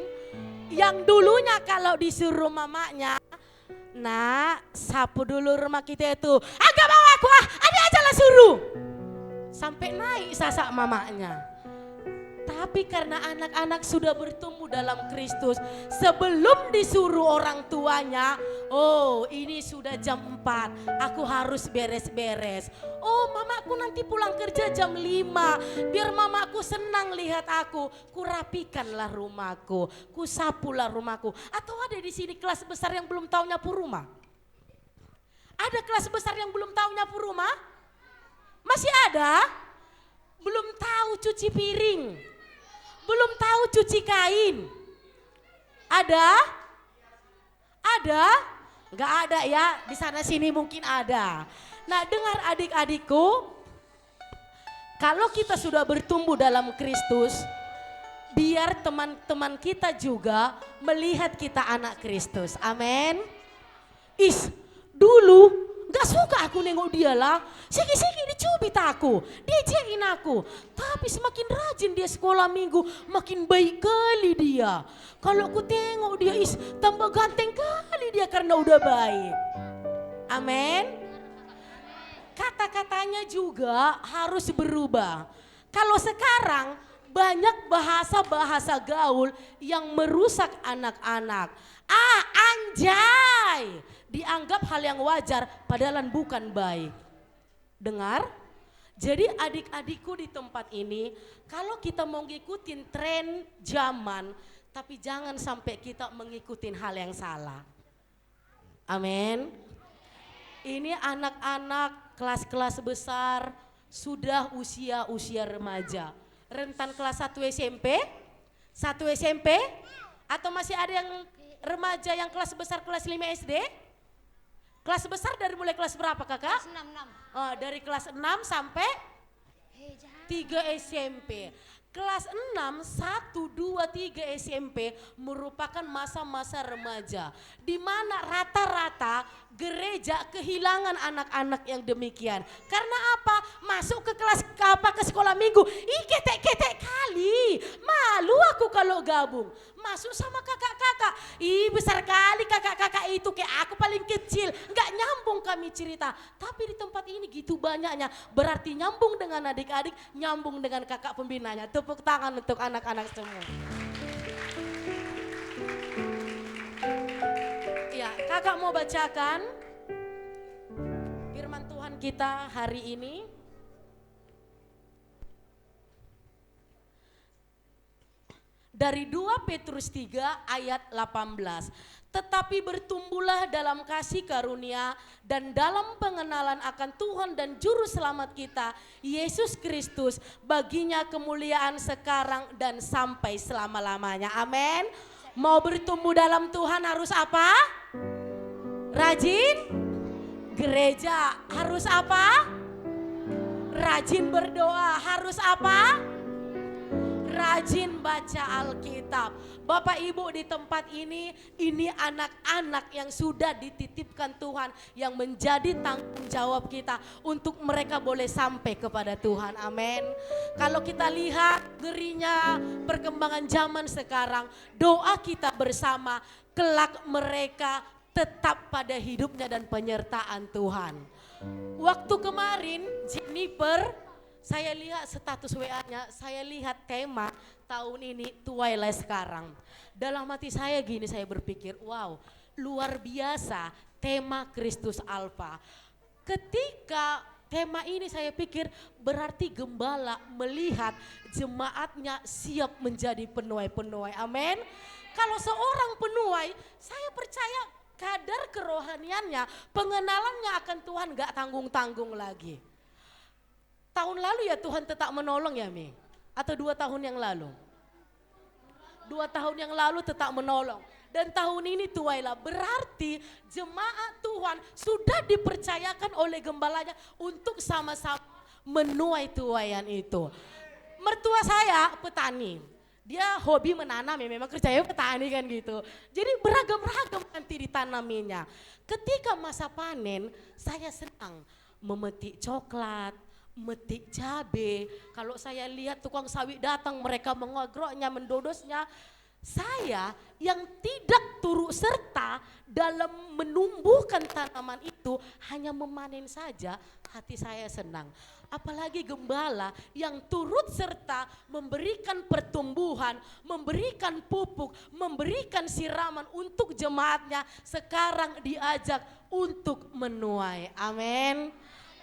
Speaker 2: Yang dulunya kalau disuruh mamanya, nak sapu dulu rumah kita itu, agak mau aku ada aja lah suruh. Sampai naik sasak mamanya. Tapi karena anak-anak sudah bertumbuh dalam Kristus, sebelum disuruh orang tuanya, oh ini sudah jam 4, aku harus beres-beres. Oh mamaku nanti pulang kerja jam 5, biar mamaku senang lihat aku, kurapikanlah rumahku, kusapulah rumahku. Atau ada di sini kelas besar yang belum tahu nyapu rumah? Ada kelas besar yang belum tahu nyapu rumah? Masih ada? Belum tahu cuci piring? Belum tahu cuci kain? Ada? Ada? Enggak ada ya, di sana sini mungkin ada. Nah dengar adik-adikku, kalau kita sudah bertumbuh dalam Kristus, biar teman-teman kita juga melihat kita anak Kristus, amin. Dulu gak suka aku nengok dia lah, siki-siki dicubit aku, diajakin aku. Tapi semakin rajin dia sekolah minggu, makin baik kali dia. Kalau aku tengok dia, tambah ganteng kali dia karena udah baik. Amin. Kata-katanya juga harus berubah. Kalau sekarang banyak bahasa-bahasa gaul yang merusak anak-anak. Anjay, dianggap hal yang wajar padahal bukan baik. Dengar? Jadi adik-adikku di tempat ini, kalau kita mau ngikutin tren zaman, tapi jangan sampai kita mengikutin hal yang salah. Amin. Ini anak-anak kelas-kelas besar, sudah usia remaja. Rentan kelas 1 SMP? 1 SMP? Atau masih ada yang remaja yang kelas besar kelas 5 SD? Kelas besar dari mulai kelas berapa kakak?
Speaker 4: Kelas 6.
Speaker 2: Oh, dari kelas 6 sampai 3 SMP. Kelas 6, 1, 2, 3 SMP merupakan masa-masa remaja. Di mana rata-rata gereja kehilangan anak-anak yang demikian. Karena apa? Masuk ke kelas ke sekolah minggu. Ketek-ketek kali. Malu aku kalau gabung. Masuk sama kakak-kakak. Besar kali kakak-kakak itu, kayak aku paling kecil. Enggak nyambung kami cerita. Tapi di tempat ini gitu banyaknya. Berarti nyambung dengan adik-adik, nyambung dengan kakak pembinanya. Tepuk tangan untuk anak-anak semua. Ya, kakak mau bacakan firman Tuhan kita hari ini. Dari 2 Petrus 3 ayat 18. Tetapi bertumbuhlah dalam kasih karunia dan dalam pengenalan akan Tuhan dan Juru Selamat kita, Yesus Kristus. Baginya kemuliaan sekarang dan sampai selama-lamanya. Amin. Mau bertumbuh dalam Tuhan harus apa? Rajin gereja. Harus apa? Rajin berdoa. Harus apa? Rajin baca Alkitab. Bapak Ibu di tempat ini anak-anak yang sudah dititipkan Tuhan, yang menjadi tanggung jawab kita untuk mereka boleh sampai kepada Tuhan. Amin. Kalau kita lihat gerinya perkembangan zaman sekarang, doa kita bersama kelak mereka tetap pada hidupnya dan penyertaan Tuhan. Waktu kemarin Jennifer, saya lihat status WA-nya, saya lihat tema tahun ini Twilight sekarang. Dalam hati saya gini, saya berpikir, wow, luar biasa tema Kristus Alfa. Ketika tema ini saya pikir berarti gembala melihat jemaatnya siap menjadi penuai-penuai. Amin. Kalau seorang penuai, saya percaya kadar kerohaniannya, pengenalannya akan Tuhan gak tanggung-tanggung lagi. Tahun lalu ya Tuhan tetap menolong ya Mi? Atau 2 tahun yang lalu? 2 tahun yang lalu tetap menolong. dan tahun ini tuailah. Berarti jemaat Tuhan sudah dipercayakan oleh gembalanya untuk sama-sama menuai tuaian itu. Mertua saya petani, dia hobi menanam ya, memang kerjanya petani kan gitu. Jadi beragam-ragam nanti ditanaminya. Ketika masa panen saya senang memetik coklat, metik cabe. Kalau saya lihat tukang sawit datang, mereka mengogroknya, mendodosnya. Saya yang tidak turut serta dalam menumbuhkan tanaman itu, hanya memanen saja, hati saya senang. Apalagi gembala yang turut serta memberikan pertumbuhan, memberikan pupuk, memberikan siraman untuk jemaatnya, sekarang diajak untuk menuai. Amin.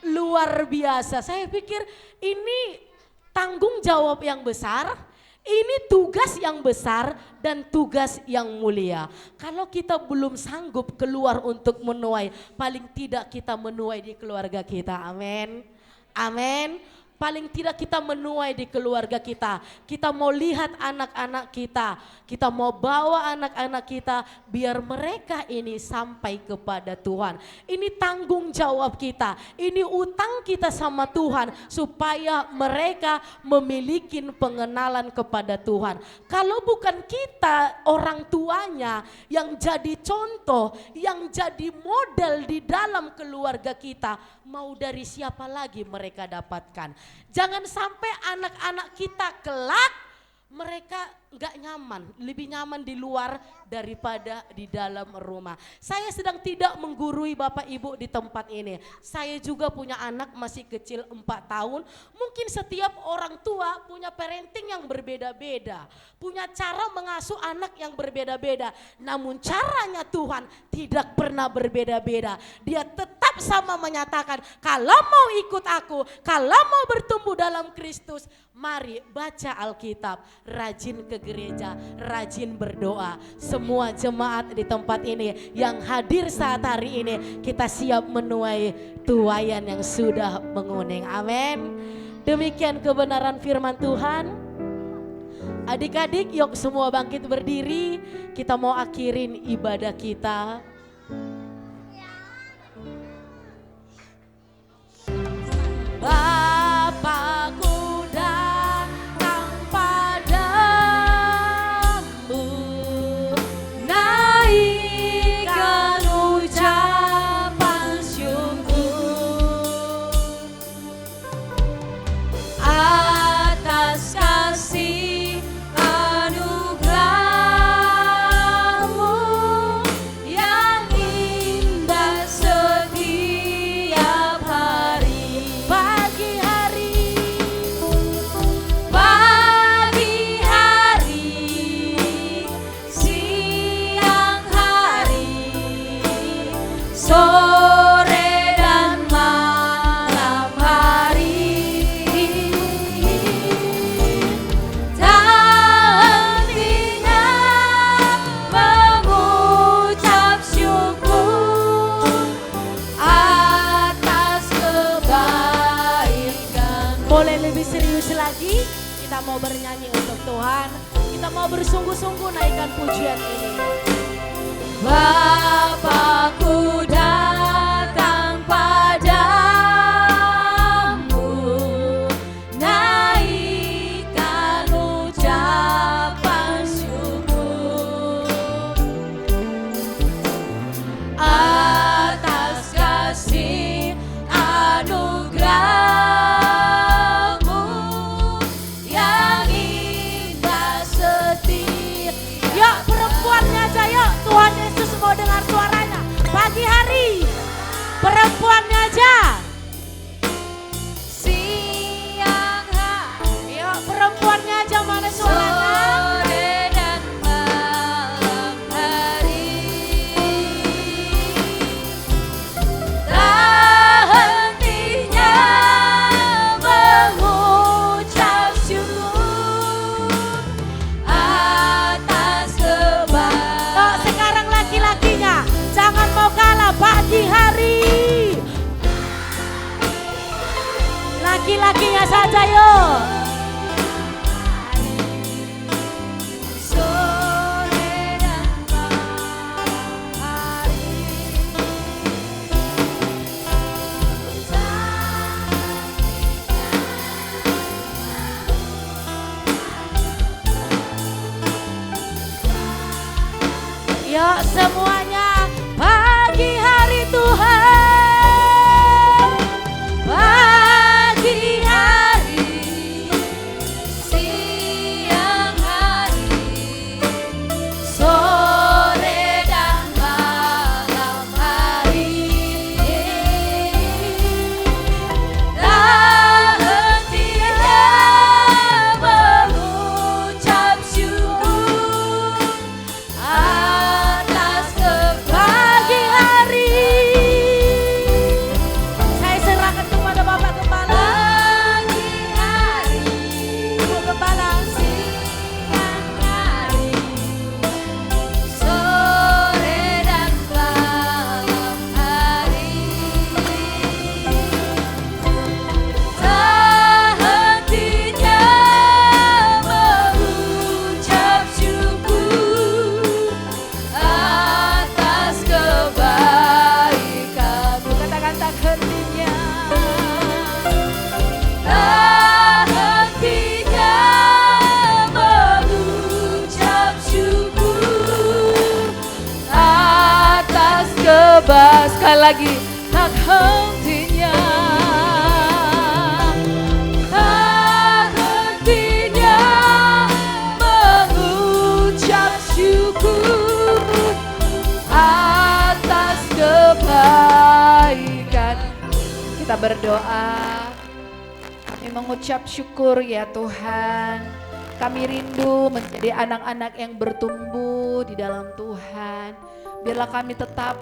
Speaker 2: Luar biasa. Saya pikir ini tanggung jawab yang besar. Ini tugas yang besar dan tugas yang mulia. Kalau kita belum sanggup keluar untuk menuai, paling tidak kita menuai di keluarga kita. Amin. Amin. Paling tidak kita menuai di keluarga kita. Kita mau lihat anak-anak kita. Kita mau bawa anak-anak kita biar mereka ini sampai kepada Tuhan. Ini tanggung jawab kita. Ini utang kita sama Tuhan supaya mereka memiliki pengenalan kepada Tuhan. Kalau bukan kita orang tuanya yang jadi contoh, yang jadi model di dalam keluarga kita, mau dari siapa lagi mereka dapatkan? Jangan sampai anak-anak kita kelak mereka nggak nyaman, lebih nyaman di luar daripada di dalam rumah. Saya sedang tidak menggurui Bapak Ibu di tempat ini. Saya juga punya anak masih kecil 4 tahun. Mungkin setiap orang tua punya parenting yang berbeda-beda, punya cara mengasuh anak yang berbeda-beda. Namun caranya Tuhan tidak pernah berbeda-beda. Dia tetap sama menyatakan, kalau mau ikut aku, kalau mau bertumbuh dalam Kristus, mari baca Alkitab, rajin ke gereja, rajin berdoa. Semua jemaat di tempat ini yang hadir saat hari ini, kita siap menuai tuaian yang sudah menguning. Amin. Demikian kebenaran firman Tuhan. Adik-adik, yuk semua bangkit berdiri. Kita mau akhirin ibadah kita. Bapakku datang padamu, naikkan ucapan syukur atas kasih anugerah-Mu yang indah setiap hari. Pagi hari, siang hari, sore dan malam hari, tak hentinya mengucap syukur atas kebaikan. Boleh lebih serius lagi? Kita mau bernyanyi untuk Tuhan. Kita mau bersungguh-sungguh naikkan pujian ini. Bapakku datang padamu, naikkan ucapan syukur atas kasih anugerah-Mu yang indah setia. Yuk perempuannya aja yuk, Tuhan Yesus mau dengar suaranya. Pagi hari, perempuannya aja. Siang hari, yuk perempuannya aja, mana suaranya? Sore dan malam hari, tak hentinya mengucap syukur atas kebaikan. Oh, sekarang laki-lakinya jangan mau kalah. Pagi hari, laki-lakinya saja yuk. Sore dan malam semuanya. Pagi hari Tuhan, pagi hari, siang hari, sore dan malam hari, tak hentinya mengucap syukur atas pagi hari. Saya serahkan kepada Bapak Gembala. Pagi hari, Ibu Gembala. Siang hari, sore dan malam hari, tak hentinya mengucap syukur atas kebaikan-Mu. Katakan tak hentinya, tak hentinya mengucap syukur atas kebaikan. Sekali lagi, tak hentinya, tak hentinya mengucap syukur atas kebaikan. Kita berdoa,
Speaker 3: Kami mengucap syukur ya Tuhan. Kami rindu menjadi anak-anak yang bertumbuh di dalam Tuhan. Biarlah kami tetap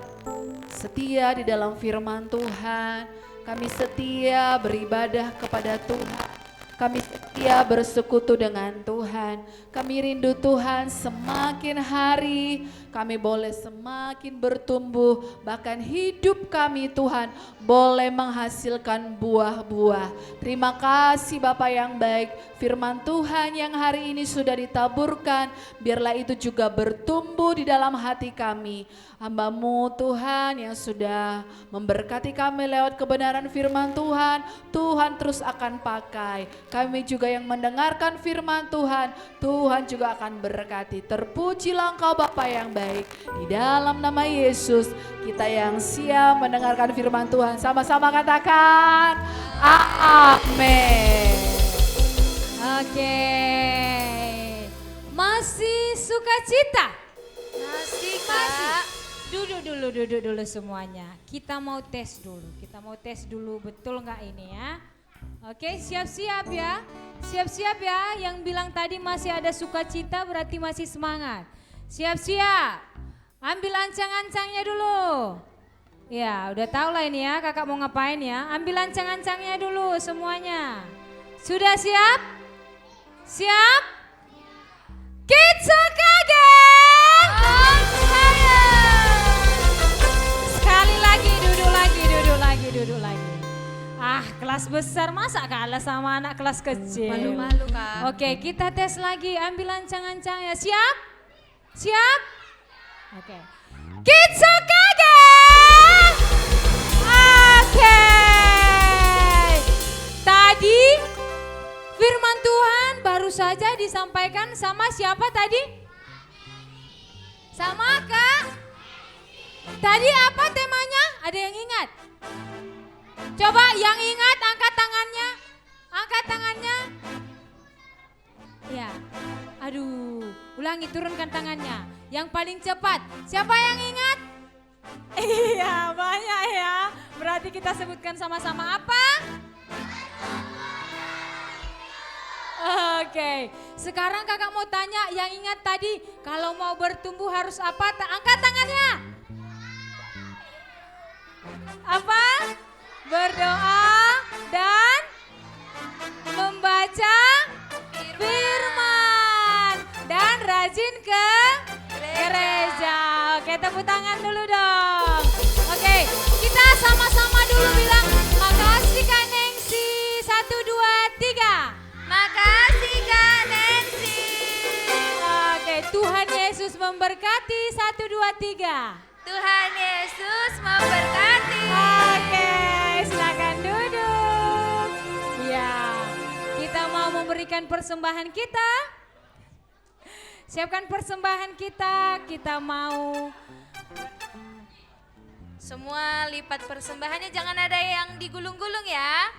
Speaker 3: setia di dalam firman Tuhan. Kami setia beribadah kepada Tuhan. Kami setia bersekutu dengan Tuhan. Kami rindu Tuhan semakin hari kami boleh semakin bertumbuh. Bahkan hidup kami Tuhan boleh menghasilkan buah-buah. Terima kasih Bapa yang baik. Firman Tuhan yang hari ini sudah ditaburkan. Biarlah itu juga bertumbuh di dalam hati kami. Hamba-Mu Tuhan yang sudah memberkati kami lewat kebenaran firman Tuhan. Tuhan terus akan pakai. Kami juga yang mendengarkan firman Tuhan. Tuhan juga akan berkati. Terpujilah Engkau Bapa yang baik. Di dalam nama Yesus kita yang siap mendengarkan firman Tuhan. Sama-sama katakan amin.
Speaker 1: Oke. Masih sukacita?
Speaker 2: Masih Kak.
Speaker 1: Duduk dulu semuanya. Kita mau tes dulu, betul nggak ini ya? Oke, siap-siap ya. Siap-siap ya, yang bilang tadi masih ada sukacita berarti masih semangat. Siap-siap. Ambil ancang-ancangnya dulu. Ya, udah tahu lah ini ya, kakak mau ngapain ya. Ambil ancang-ancangnya dulu semuanya. Sudah siap? Siap? Kita kaget! Sekali lagi, duduk lagi. Ah, kelas besar masa kalah sama anak kelas kecil.
Speaker 2: Malu-malu Kak.
Speaker 1: Oke, kita tes lagi. Ambil ancang-ancangnya. Siap? Siap? Oke. Kita kaget! Oke. Tadi firman Tuhan baru saja disampaikan sama siapa tadi? Sama Kak? Tadi apa temanya? Ada yang ingat? Coba yang ingat angkat tangannya. Angkat tangannya. Ya. Aduh, ulangi turunkan tangannya. Yang paling cepat. Siapa yang ingat? Iya, banyak ya. Berarti kita sebutkan sama-sama apa? Oke, sekarang kakak mau tanya yang ingat tadi kalau mau bertumbuh harus apa? Angkat tangannya. Apa? Berdoa dan membaca firman dan rajin ke gereja. Oke, tepuk tangan dulu dong. Oke, kita sama-sama dulu bilang makasih Kak Nengsi. 1, 2, 3.
Speaker 2: Makasih Kak Nancy.
Speaker 1: Oke, Tuhan Yesus memberkati. 1, 2, 3.
Speaker 2: Tuhan Yesus memberkati.
Speaker 1: Oke, silakan duduk. Ya, kita mau memberikan persembahan kita. Siapkan persembahan kita mau.
Speaker 5: Semua lipat persembahannya, jangan ada yang digulung-gulung ya.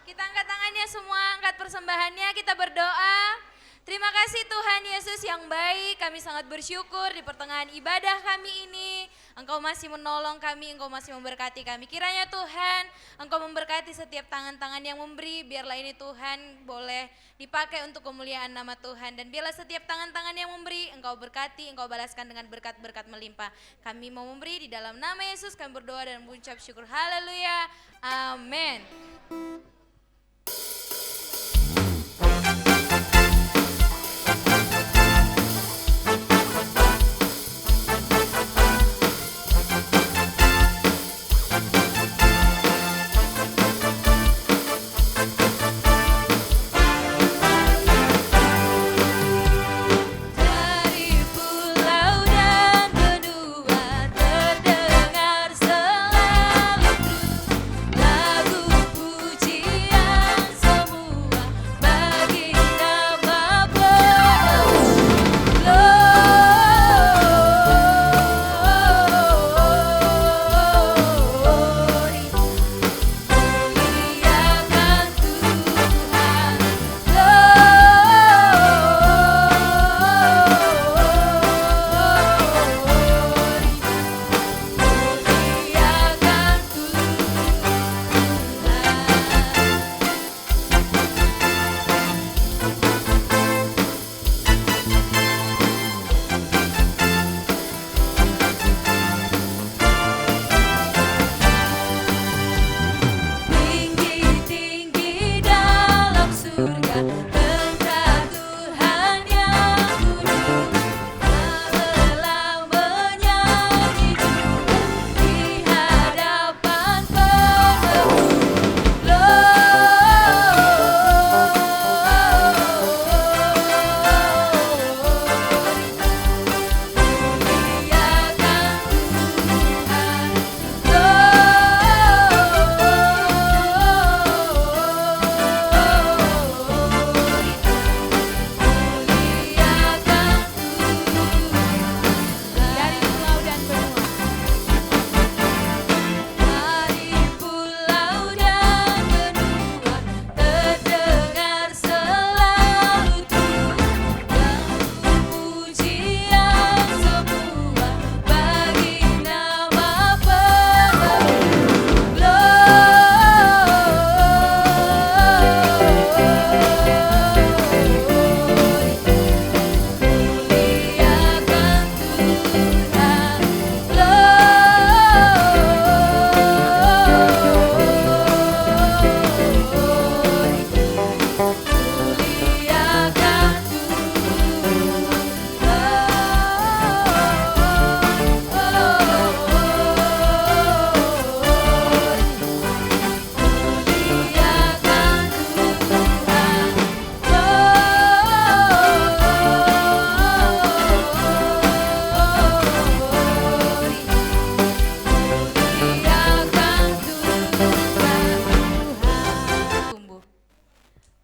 Speaker 5: Kita angkat tangannya semua, angkat persembahannya, kita berdoa. Terima kasih Tuhan Yesus yang baik, kami sangat bersyukur di pertengahan ibadah kami ini. Engkau masih menolong kami, Engkau masih memberkati kami. Kiranya Tuhan, Engkau memberkati setiap tangan-tangan yang memberi. Biarlah ini Tuhan boleh dipakai untuk kemuliaan nama Tuhan. Dan biarlah setiap tangan-tangan yang memberi, Engkau berkati, Engkau balaskan dengan berkat-berkat melimpah. Kami mau memberi di dalam nama Yesus, kami berdoa dan mengucap syukur. Haleluya, amin.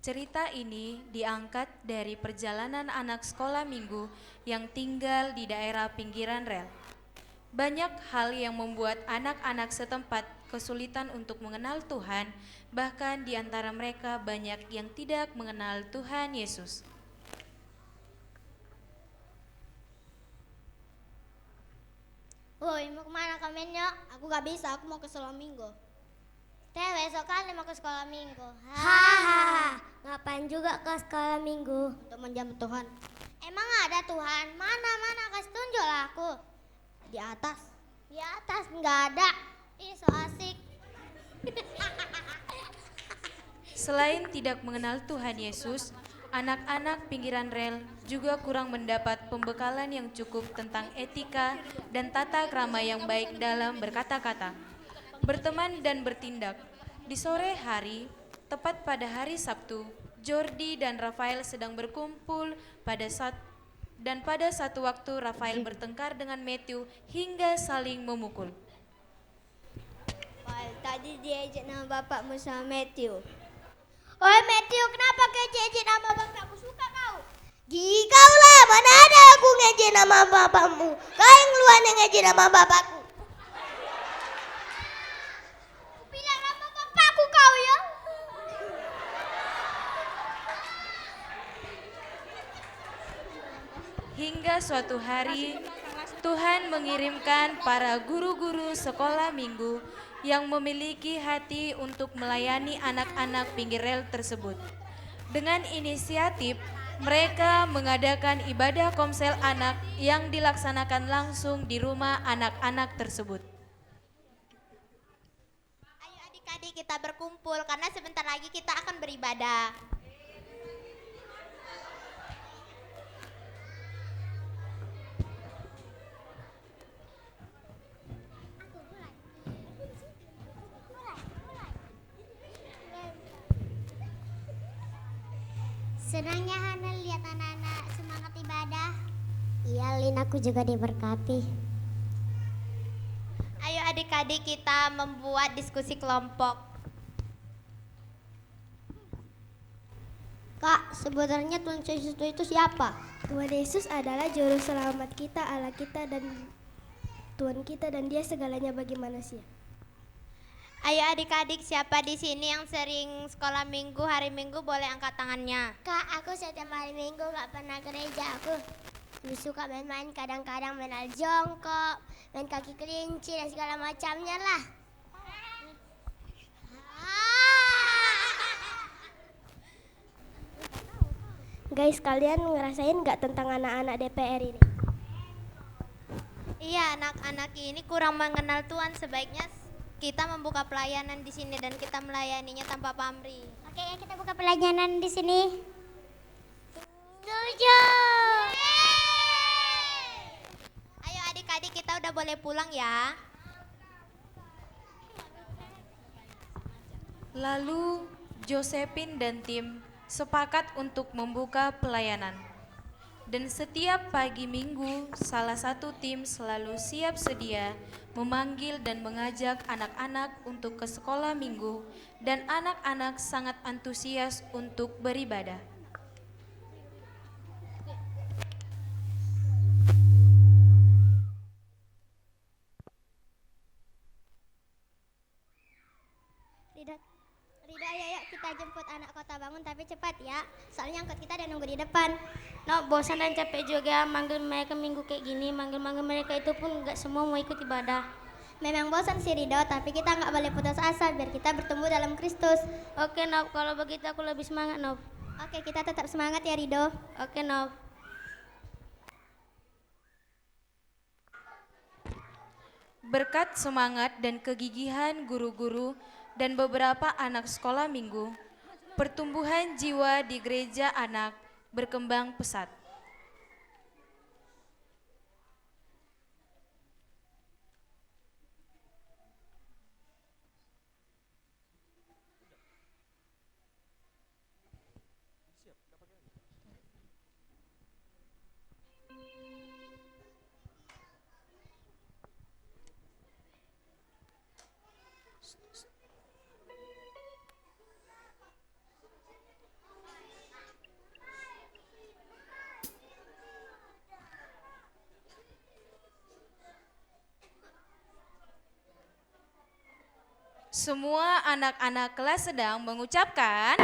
Speaker 5: Cerita ini diangkat dari perjalanan anak sekolah minggu yang tinggal di daerah pinggiran rel. Banyak hal yang membuat anak-anak setempat kesulitan untuk mengenal Tuhan, bahkan di antara mereka banyak yang tidak mengenal Tuhan Yesus.
Speaker 4: Woi, mau kemana kalian ya? Aku gak bisa, aku mau ke sekolah minggu. Teh, besok kali mau ke sekolah minggu. Hahaha, ngapain juga ke sekolah minggu? Untuk menjamu Tuhan. Emang ada Tuhan? Mana, kasih tunjuk lah aku. Di atas. Di atas, nggak ada. Ih, so asik.
Speaker 5: Selain tidak mengenal Tuhan Yesus, anak-anak pinggiran rel juga kurang mendapat pembekalan yang cukup tentang etika dan tata krama yang baik dalam berkata-kata, berteman dan bertindak. Di sore hari, tepat pada hari Sabtu, Jordi dan Rafael sedang berkumpul pada satu waktu Rafael bertengkar dengan Matthew hingga saling memukul.
Speaker 4: tadi diejek nama bapakmu sama Matthew. Oi Matthew, kenapa kau ejek nama bapakmu? Suka kau? Gigi kau lah, mana ada aku ngejek nama bapakmu. Kau yang luar yang ngejek nama bapakku. Aku bilang nama bapakku kau ya.
Speaker 5: Hingga suatu hari Tuhan mengirimkan para guru-guru sekolah minggu yang memiliki hati untuk melayani anak-anak pinggir rel tersebut. Dengan inisiatif, mereka mengadakan ibadah komsel anak yang dilaksanakan langsung di rumah anak-anak tersebut.
Speaker 4: Ayo adik-adik kita berkumpul karena sebentar lagi kita akan beribadah. Senangnya Hana lihat anak-anak semangat ibadah. Iya Lin, aku juga diberkati. Ayo adik-adik kita membuat diskusi kelompok. Kak, sebenarnya Tuhan Yesus itu siapa?
Speaker 6: Tuhan Yesus adalah juru selamat kita, Allah kita dan Tuhan kita, dan Dia segalanya bagi manusia.
Speaker 4: Ayo adik-adik, siapa di sini yang sering sekolah minggu, hari minggu boleh angkat tangannya. Kak, aku setiap hari minggu gak pernah gereja. Aku lebih suka main-main, kadang-kadang main jongkok, main kaki kelinci dan segala macamnya lah.
Speaker 6: Guys, kalian ngerasain gak tentang anak-anak DPR ini?
Speaker 4: Iya, anak-anak ini kurang mengenal Tuhan. Sebaiknya kita membuka pelayanan di sini dan kita melayaninya tanpa pamrih. Oke, ya kita buka pelayanan di sini. Setuju. Ayo adik-adik, kita udah boleh pulang ya.
Speaker 5: Lalu Josephine dan tim sepakat untuk membuka pelayanan. Dan setiap pagi minggu, salah satu tim selalu siap sedia memanggil dan mengajak anak-anak untuk ke sekolah minggu, dan anak-anak sangat antusias untuk beribadah.
Speaker 4: Rida, ayo kita jemput anak Kota Bangun, tapi cepat ya, soalnya angkot kita ada nunggu di depan.
Speaker 7: No, bosan dan capek juga manggil mereka minggu kayak gini. Manggil-manggil mereka itu pun nggak semua mau ikut ibadah.
Speaker 4: Memang bosan sih Rido, tapi kita nggak boleh putus asa biar kita bertumbuh dalam Kristus.
Speaker 7: Oke Nob, kalau begitu aku lebih semangat Nob.
Speaker 4: Oke, kita tetap semangat ya Rido.
Speaker 7: Oke Nob.
Speaker 5: Berkat semangat dan kegigihan guru-guru dan beberapa anak sekolah minggu, pertumbuhan jiwa di gereja anak berkembang pesat. Semua anak-anak kelas sedang mengucapkan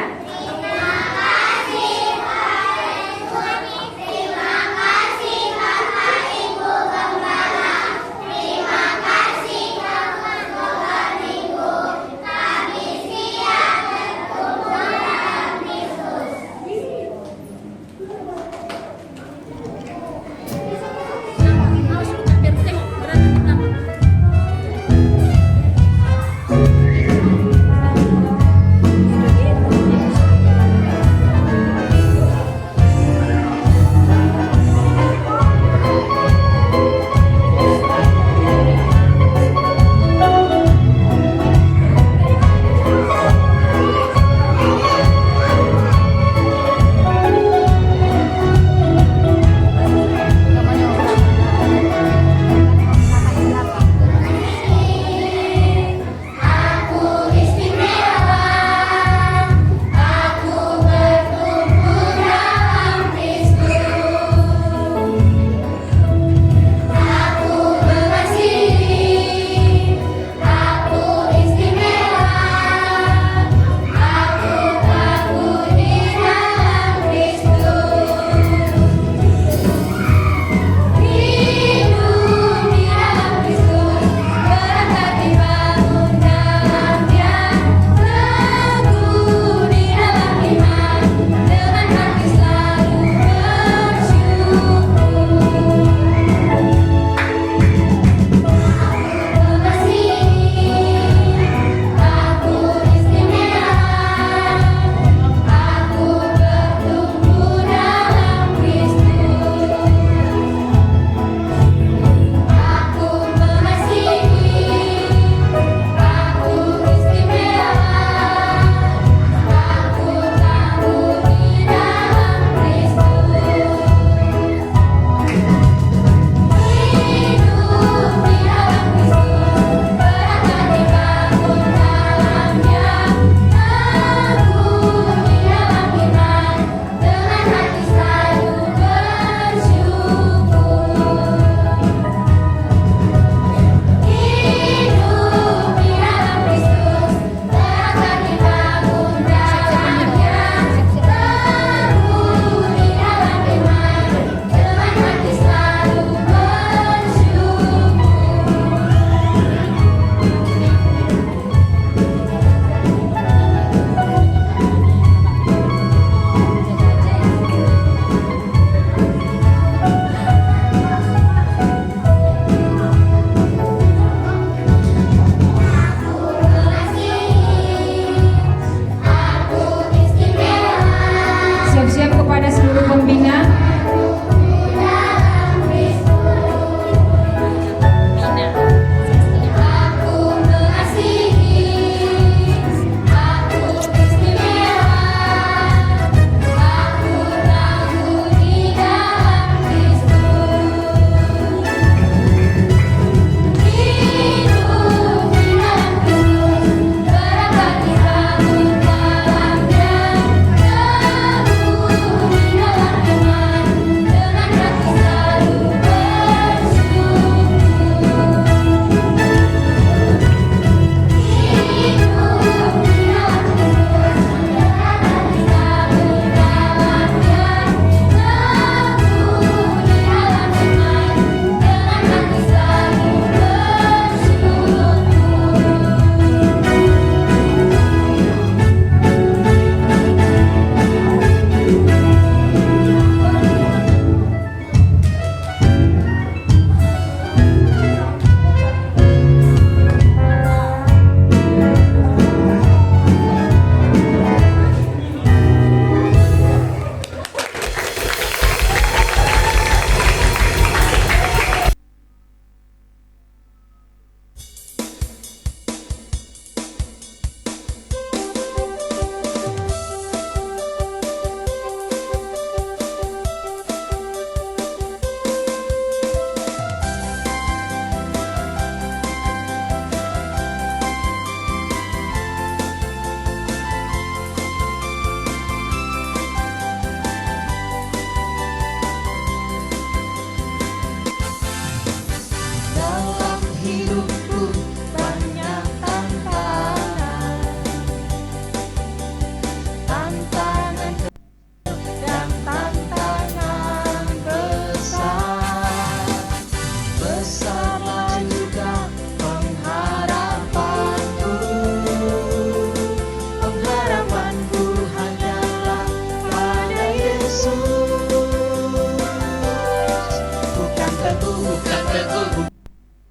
Speaker 2: teguh,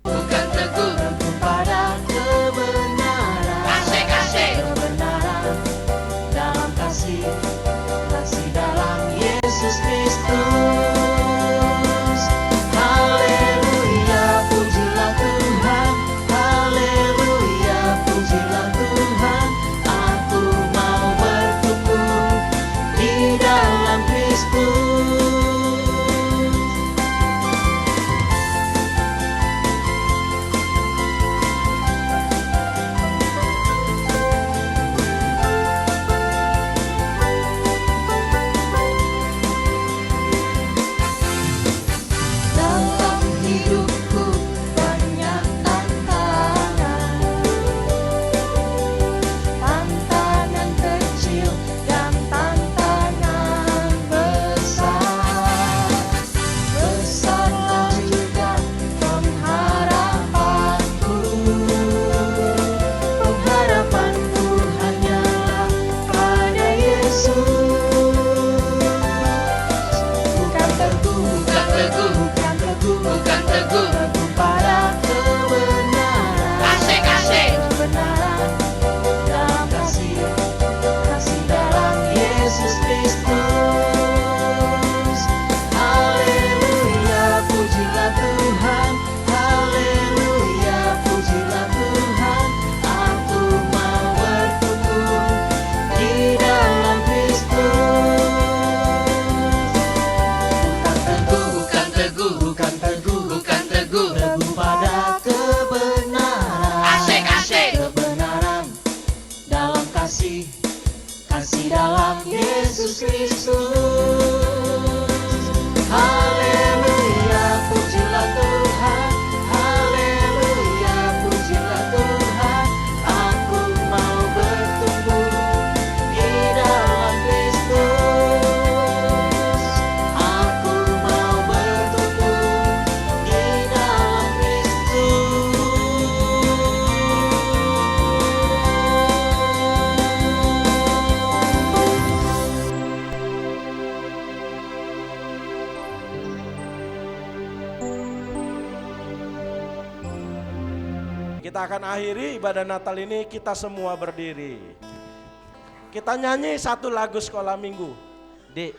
Speaker 2: bukan teguh pada kebenaran. Asik, asik. Kebenaran dalam kasih, kasih dalam Yesus Kristus. Haleluya, pujilah Tuhan. Haleluya, pujilah Tuhan. Aku mau bertumbuh di dalam Kristus. Dalam hidupku banyak tantangan, tantangan kecil dan tantangan besar. Besarlah juga pengharapanku, pengharapanku hanyalah pada Yesus. Bukan teguh, bukan teguh, bukan teguh, bukan teguh, teguh pada kebenaran. Asik, asik. Kebenaran dalam kasih, kasih dalam Yesus Kristus. Haleluya, pujilah Tuhan. Haleluya, pujilah Tuhan. Aku mau bertumbuh di dalam Kristus. Bukan teguh, bukan teguh, bukan teguh, teguh pada kebenaran. Asik, asik. Kebenaran dalam kasih, kasih dalam Yesus Kristus. Haleluya, pujilah Tuhan. Haleluya, pujilah Tuhan. Aku mau bertumbuh di dalam Kristus. Aku mau bertumbuh di dalam Kristus.
Speaker 8: Kita akan akhiri ibadah Natal ini, kita semua berdiri. Kita nyanyi satu lagu sekolah minggu. Dik.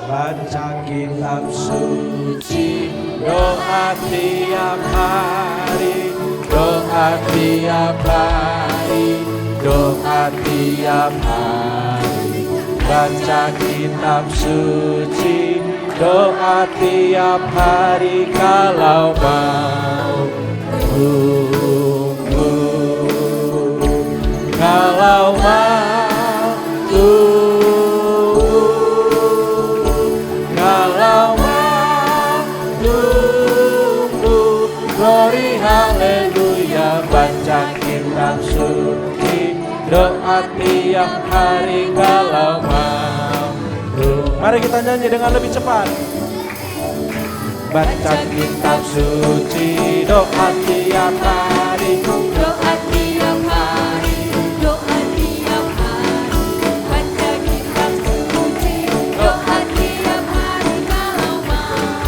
Speaker 8: Baca kitab suci, doa tiap hari, doa tiap hari, doa tiap hari. Baca kitab suci, doa tiap hari kalau mau tunggu, kalau mau tunggu, kalau mau tunggu. Glory haleluya, baca kitab suci, doa tiap hari kalau mau. Mari kita nyanyi dengan lebih cepat. Baca kitab suci, doa tiap hari,
Speaker 1: Doa tiap hari, doa tiap hari, baca kitab suci, doa tiap hari kalau mau.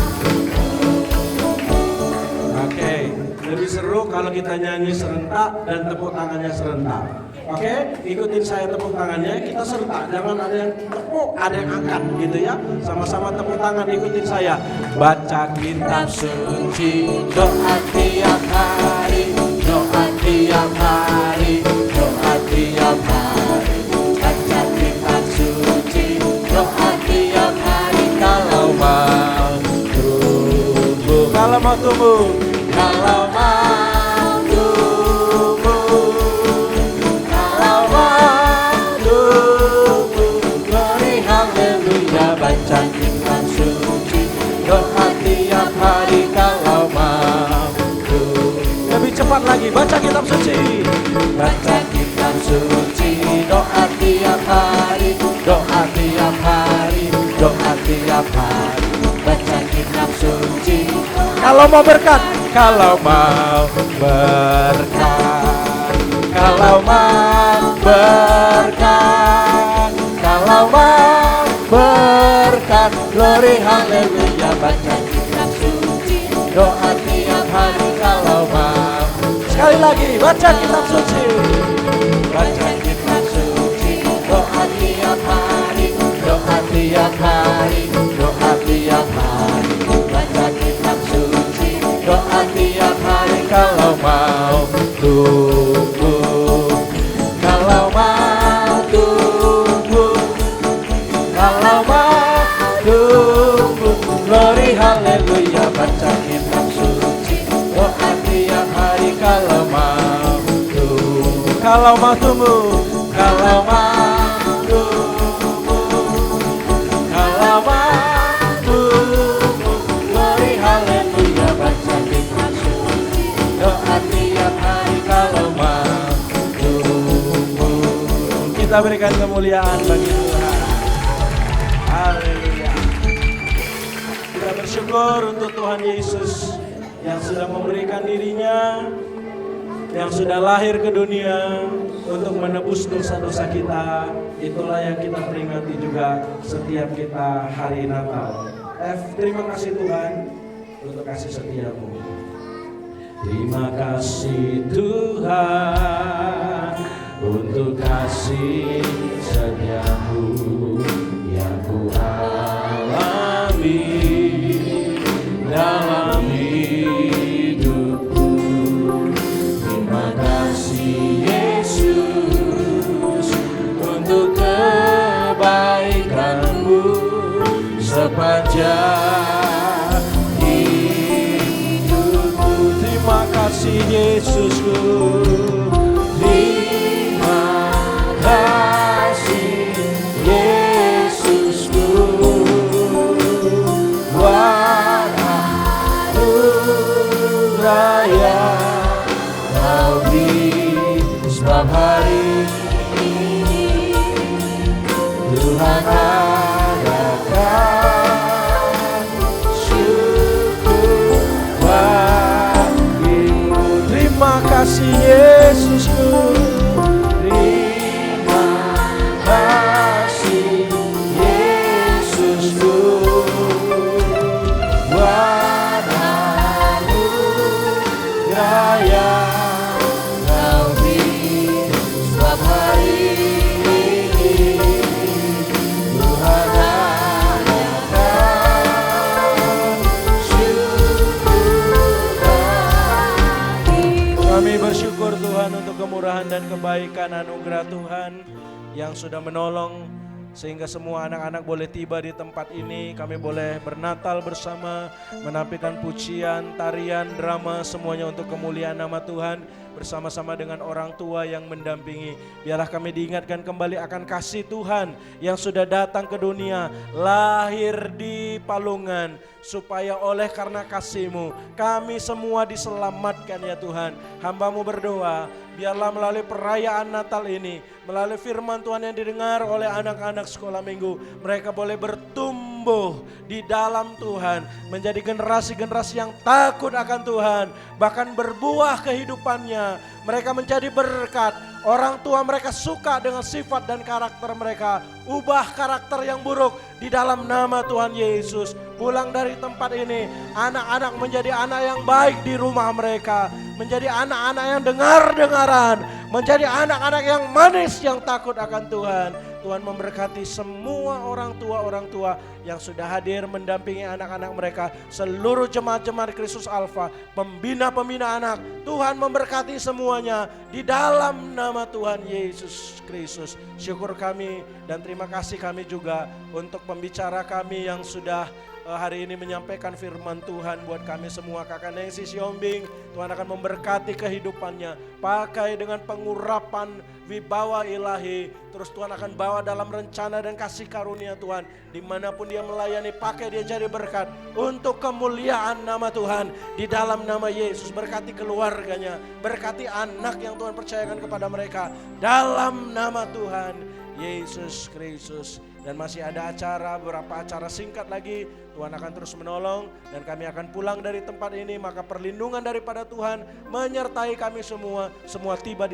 Speaker 8: Oke, lebih seru kalau kita nyanyi serentak dan tepuk tangannya serentak. Oke, ikutin saya tepuk tangannya, kita serentak, jangan ada yang tepuk, ada yang angkat gitu ya. Sama-sama tepuk tangan, ikutin saya. Baca kitab suci, doa tiap hari, doa tiap hari, doa tiap hari. Baca kitab suci, doa tiap hari kalau mau tumbuh, kalau mau tumbuh, kalau mau tumbuh, kalau mau tumbuh. Glory haleluya, baca kitab suci, doa tiap hari kalau mau tumbuh. Lebih cepat lagi, baca kitab suci, baca kitab suci, doa tiap hari, doa tiap hari, doa tiap hari. Baca kitab suci, kalau mau berkat, kalau mau berkat, kalau mau berkat, kalau mau berkat,
Speaker 9: glory haleluya. Baca kitab suci, doa tiap hari kalau mau. Sekali lagi, baca kitab suci. Baca kitab suci, doa tiap hari, doa tiap hari, doa tiap hari. Baca kitab suci, doa tiap hari kalau mau tumbuh. Kalau mau tumbuh, kalau mau tumbuh, glory haleluya. Baca kitab suci, doa tiap hari kalau mau tumbuh. Kalau mau tumbuh, kalau mau tumbuh, kalau mau tumbuh, glory haleluya. Baca kitab suci, doa tiap hari kalau mau tumbuh.
Speaker 8: Kita berikan kemuliaan bagi Tuhan. Haleluya. Kita bersyukur untuk Tuhan Yesus yang sudah memberikan dirinya, yang sudah lahir ke dunia untuk menebus dosa-dosa kita. Itulah yang kita peringati juga setiap kita hari Natal. Terima kasih Tuhan untuk kasih setiamu. Terima kasih Tuhan untuk kasih setiamu yang ku alami dalam hidupku. Terima kasih Yesus untuk kebaikanmu sepanjang hidupku. Terima kasih Yesusku. Terima kasih Yesusku. Anugerah yang kau beri, sebab hari ini Tuhan adakan syukur bagimu. Terima kasih Yesusku. Terima kasih Yesusku. Buat anugerah yang kau beri, sebab hari ini Tuhan adakan syukur bagimu. Kami bersyukur Tuhan untuk kemurahan dan kebaikan anugerah Tuhan yang sudah menolong sehingga semua anak-anak boleh tiba di tempat ini. Kami boleh bernatal bersama, menampilkan pujian, tarian, drama, semuanya untuk kemuliaan nama Tuhan bersama-sama dengan orang tua yang mendampingi. Biarlah kami diingatkan kembali akan kasih Tuhan yang sudah datang ke dunia, lahir di palungan, supaya oleh karena kasih-Mu kami semua diselamatkan ya Tuhan. Hamba-Mu berdoa, biarlah melalui perayaan Natal ini, melalui firman Tuhan yang didengar oleh anak-anak sekolah minggu, mereka boleh bertumbuh di dalam Tuhan, menjadi generasi-generasi yang takut akan Tuhan, bahkan berbuah kehidupannya. Mereka menjadi berkat. Orang tua mereka suka dengan sifat dan karakter mereka. Ubah karakter yang buruk di dalam nama Tuhan Yesus. Pulang dari tempat ini, anak-anak menjadi anak yang baik di rumah mereka, menjadi anak-anak yang dengar-dengaran, menjadi anak-anak yang manis yang takut akan Tuhan. Tuhan memberkati semua orang tua yang sudah hadir mendampingi anak-anak mereka, seluruh jemaat-jemaat Kristus Alfa, pembina-pembina anak. Tuhan memberkati semuanya di dalam nama Tuhan Yesus Kristus. Syukur kami dan terima kasih kami juga untuk pembicara kami yang sudah hari ini menyampaikan firman Tuhan buat kami semua. Kakak Nengsi Siombing, Tuhan akan memberkati kehidupannya, pakai dengan pengurapan wibawa ilahi. Terus Tuhan akan bawa dalam rencana dan kasih karunia Tuhan, dimanapun dia melayani, pakai dia jadi berkat untuk kemuliaan nama Tuhan. Di dalam nama Yesus, berkati keluarganya, berkati anak yang Tuhan percayakan kepada mereka, dalam nama Tuhan Yesus Kristus. Dan masih ada beberapa acara singkat lagi. Tuhan akan terus menolong dan kami akan pulang dari tempat ini. Maka perlindungan daripada Tuhan menyertai kami semua tiba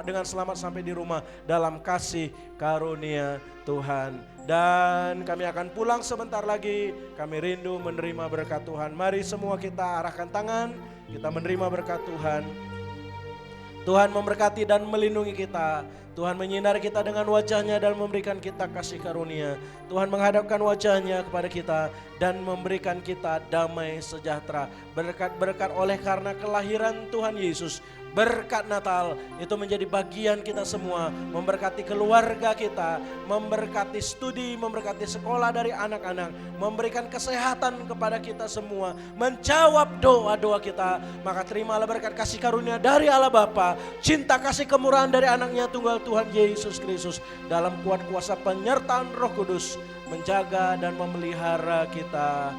Speaker 8: dengan selamat sampai di rumah dalam kasih karunia Tuhan. Dan kami akan pulang sebentar lagi. Kami rindu menerima berkat Tuhan. Mari semua kita arahkan tangan, kita menerima berkat Tuhan. Tuhan memberkati dan melindungi kita. Tuhan menyinari kita dengan wajahnya dan memberikan kita kasih karunia. Tuhan menghadapkan wajahnya kepada kita dan memberikan kita damai sejahtera. Berkat-berkat oleh karena kelahiran Tuhan Yesus. Berkat Natal itu menjadi bagian kita semua. Memberkati keluarga kita, memberkati studi, memberkati sekolah dari anak-anak, memberikan kesehatan kepada kita semua, menjawab doa-doa kita. Maka terimalah berkat kasih karunia dari Allah Bapa, cinta kasih kemurahan dari anaknya tunggal Tuhan Yesus Kristus, dalam kuat kuasa penyertaan Roh Kudus, menjaga dan memelihara kita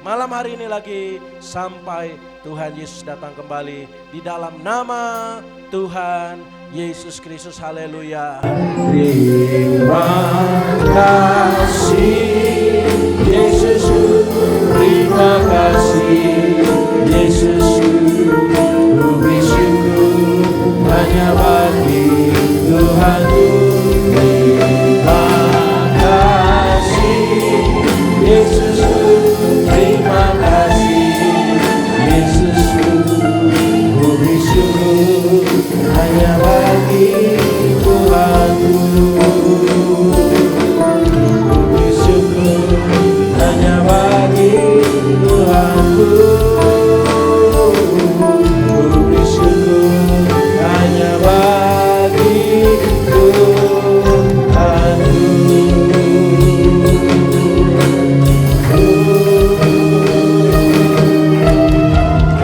Speaker 8: malam hari ini lagi sampai Tuhan Yesus datang kembali, di dalam nama Tuhan Yesus Kristus. Haleluya.
Speaker 9: Terima kasih Yesus, terima kasih Yesus, ku bersyukur hanya bagi Tuhan. Terima kasih Yesus, terima kasih Yesus, ku bersyukur hanya bagi Tuhanku. Ku bersyukur hanya bagi Tuhanku. Ku bersyukur hanya bagi Tuhanku.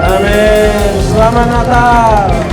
Speaker 8: Amin. Selamat Natal.